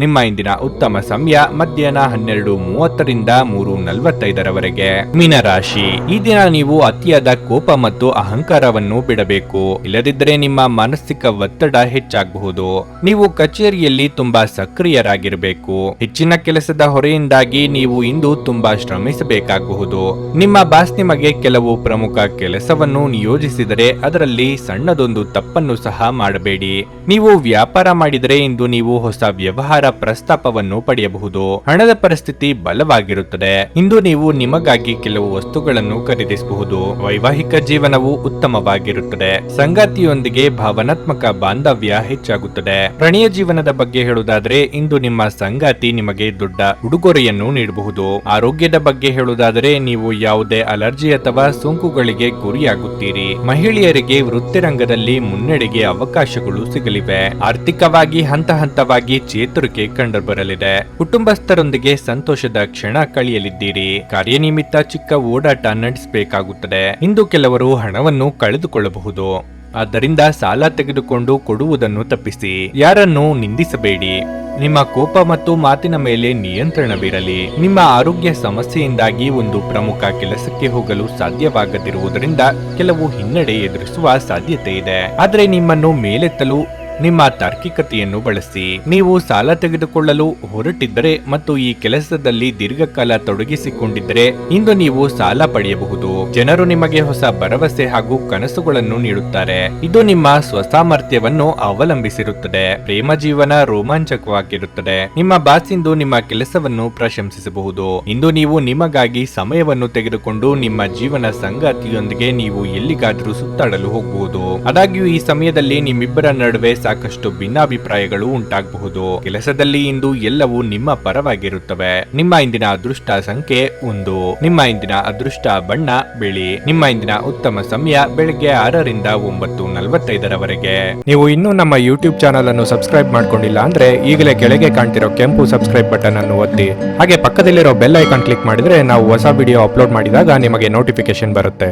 ನಿಮ್ಮ ಇಂದಿನ ಉತ್ತಮ ಸಮಯ ಮಧ್ಯಾಹ್ನ 12:30ರಿಂದ 3:45ರವರೆಗೆ. ಮೀನರಾಶಿ, ಈ ದಿನ ನೀವು ಅತಿಯಾದ ಕೋಪ ಮತ್ತು ಅಹಂಕಾರವನ್ನು ಬಿಡಬೇಕು. ಇಲ್ಲದಿದ್ದರೆ ನಿಮ್ಮ ಮಾನಸಿಕ ಒತ್ತಡ ಹೆಚ್ಚಾಗಬಹುದು. ನೀವು ಕಚೇರಿಯಲ್ಲಿ ತುಂಬಾ ಸಕ್ರಿಯರಾಗಿರಬೇಕು. ಹೆಚ್ಚಿನ ಕೆಲಸದ ಹೊರೆಯಿಂದಾಗಿ ನೀವು ಇಂದು ತುಂಬಾ ಶ್ರಮಿಸಬೇಕಾಗಬಹುದು. ನಿಮ್ಮ ಬಾಸ್ ನಿಮಗೆ ಕೆಲವು ಪ್ರಮುಖ ಕೆಲಸವನ್ನು ನಿಯೋಜಿಸಿದರೆ ಅದರಲ್ಲಿ ಸಣ್ಣದೊಂದು ತಪ್ಪನ್ನು ಸಹ ಮಾಡಬೇಡಿ. ನೀವು ವ್ಯಾಪಾರ ಮಾಡಿದರೆ ಇಂದು ನೀವು ಹೊಸ ವ್ಯವಹಾರ ಪ್ರಸ್ತಾಪವನ್ನು ಪಡೆಯಬಹುದು. ಹಣದ ಪರಿಸ್ಥಿತಿ ಬಲವಾಗಿರುತ್ತದೆ. ಇಂದು ನೀವು ನಿಮಗಾಗಿ ಕೆಲವು ವಸ್ತುಗಳನ್ನು ಖರೀದಿಸಬಹುದು. ವೈವಾಹಿಕ ಜೀವನವು ಉತ್ತಮವಾಗಿರುತ್ತದೆ. ಸಂಗಾತಿಯೊಂದಿಗೆ ಭಾವನಾತ್ಮಕ ಬಾಂಧವ್ಯ ಹೆಚ್ಚಾಗುತ್ತದೆ. ಪ್ರಣಯ ಜೀವನದ ಬಗ್ಗೆ ಹೇಳುವುದಾದರೆ ಇಂದು ನಿಮ್ಮ ಸಂಗಾತಿ ನಿಮಗೆ ದೊಡ್ಡ ಉಡುಗೊರೆಯನ್ನು ನೀಡಬಹುದು. ಆರೋಗ್ಯದ ಬಗ್ಗೆ ಹೇಳುವುದಾದರೆ ನೀವು ಯಾವುದೇ ಅಲರ್ಜಿ ಅಥವಾ ಸೋಂಕುಗಳಿಗೆ ಗುರಿಯಾಗುತ್ತೀರಿ. ಮಹಿಳೆಯರಿಗೆ ವೃತ್ತಿರಂಗದಲ್ಲಿ ಮುನ್ನಡೆಗೆ ಅವಕಾಶಗಳು ಸಿಗಲಿವೆ. ಆರ್ಥಿಕವಾಗಿ ಹಂತ ಹಂತವಾಗಿ ಚೇತರಿಕೆ ಕಂಡುಬರಲಿದೆ. ಕುಟುಂಬಸ್ಥರೊಂದಿಗೆ ಸಂತೋಷದ ಕ್ಷಣ ಕಳೆಯಲಿದ್ದೀರಿ. ಕಾರ್ಯನಿಮಿತ್ತ ಚಿಕ್ಕ ಓಡಾಟ ನಡೆಸಬೇಕಾಗುತ್ತದೆ. ಇಂದು ಕೆಲವರು ಹಣವನ್ನು ಕಳೆದುಕೊಳ್ಳಬಹುದು. ಆದ್ದರಿಂದ ಸಾಲ ತೆಗೆದುಕೊಂಡು ಕೊಡುವುದನ್ನು ತಪ್ಪಿಸಿ. ಯಾರನ್ನು ನಿಂದಿಸಬೇಡಿ. ನಿಮ್ಮ ಕೋಪ ಮತ್ತು ಮಾತಿನ ಮೇಲೆ ನಿಯಂತ್ರಣವಿರಲಿ. ನಿಮ್ಮ ಆರೋಗ್ಯ ಸಮಸ್ಯೆಯಿಂದಾಗಿ ಒಂದು ಪ್ರಮುಖ ಕೆಲಸಕ್ಕೆ ಹೋಗಲು ಸಾಧ್ಯವಾಗದಿರುವುದರಿಂದ ಕೆಲವು ಹಿನ್ನಡೆ ಎದುರಿಸುವ ಸಾಧ್ಯತೆ ಇದೆ. ಆದರೆ ನಿಮ್ಮನ್ನು ಮೇಲೆತ್ತಲು ನಿಮ್ಮ ತಾರ್ಕಿಕತೆಯನ್ನು ಬಳಸಿ. ನೀವು ಸಾಲ ತೆಗೆದುಕೊಳ್ಳಲು ಹೊರಟಿದ್ದರೆ ಮತ್ತು ಈ ಕೆಲಸದಲ್ಲಿ ದೀರ್ಘಕಾಲ ತೊಡಗಿಸಿಕೊಂಡಿದ್ದರೆ ಇಂದು ನೀವು ಸಾಲ ಪಡೆಯಬಹುದು. ಜನರು ನಿಮಗೆ ಹೊಸ ಭರವಸೆ ಹಾಗೂ ಕನಸುಗಳನ್ನು ನೀಡುತ್ತಾರೆ. ಇದು ನಿಮ್ಮ ಸ್ವಸಾಮರ್ಥ್ಯವನ್ನು ಅವಲಂಬಿಸಿರುತ್ತದೆ. ಪ್ರೇಮ ಜೀವನ ರೋಮಾಂಚಕವಾಗಿರುತ್ತದೆ. ನಿಮ್ಮ ಬಾಸ್ ಇಂದು ನಿಮ್ಮ ಕೆಲಸವನ್ನು ಪ್ರಶಂಸಿಸಬಹುದು. ಇಂದು ನೀವು ನಿಮಗಾಗಿ ಸಮಯವನ್ನು ತೆಗೆದುಕೊಂಡು ನಿಮ್ಮ ಜೀವನ ಸಂಗಾತಿಯೊಂದಿಗೆ ನೀವು ಎಲ್ಲಿಗಾದರೂ ಸುತ್ತಾಡಲು ಹೋಗಬಹುದು. ಆದಾಗ್ಯೂ ಈ ಸಮಯದಲ್ಲಿ ನಿಮ್ಮಿಬ್ಬರ ನಡುವೆ ಸಾಕಷ್ಟು ಭಿನ್ನಾಭಿಪ್ರಾಯಗಳು ಉಂಟಾಗಬಹುದು. ಕೆಲಸದಲ್ಲಿ ಇಂದು ಎಲ್ಲವೂ ನಿಮ್ಮ ಪರವಾಗಿರುತ್ತವೆ. ನಿಮ್ಮ ಇಂದಿನ ಅದೃಷ್ಟ ಸಂಖ್ಯೆ 1. ನಿಮ್ಮ ಇಂದಿನ ಅದೃಷ್ಟ ಬಣ್ಣ ಬಿಳಿ. ನಿಮ್ಮ ಇಂದಿನ ಉತ್ತಮ ಸಮಯ ಬೆಳಗ್ಗೆ 6ರಿಂದ 9:45ರವರೆಗೆ. ನೀವು ಇನ್ನೂ ನಮ್ಮ ಯೂಟ್ಯೂಬ್ ಚಾನಲ್ ಅನ್ನು ಸಬ್ಸ್ಕ್ರೈಬ್ ಮಾಡ್ಕೊಂಡಿಲ್ಲ ಅಂದ್ರೆ ಈಗಲೇ ಕೆಳಗೆ ಕಾಣ್ತಿರೋ ಕೆಂಪು ಸಬ್ಸ್ಕ್ರೈಬ್ ಬಟನ್ ಅನ್ನು ಒತ್ತಿ. ಹಾಗೆ ಪಕ್ಕದಲ್ಲಿರೋ ಬೆಲ್ ಐಕಾನ್ ಕ್ಲಿಕ್ ಮಾಡಿದ್ರೆ ನಾವು ಹೊಸ ವಿಡಿಯೋ ಅಪ್ಲೋಡ್ ಮಾಡಿದಾಗ ನಿಮಗೆ ನೋಟಿಫಿಕೇಶನ್ ಬರುತ್ತೆ.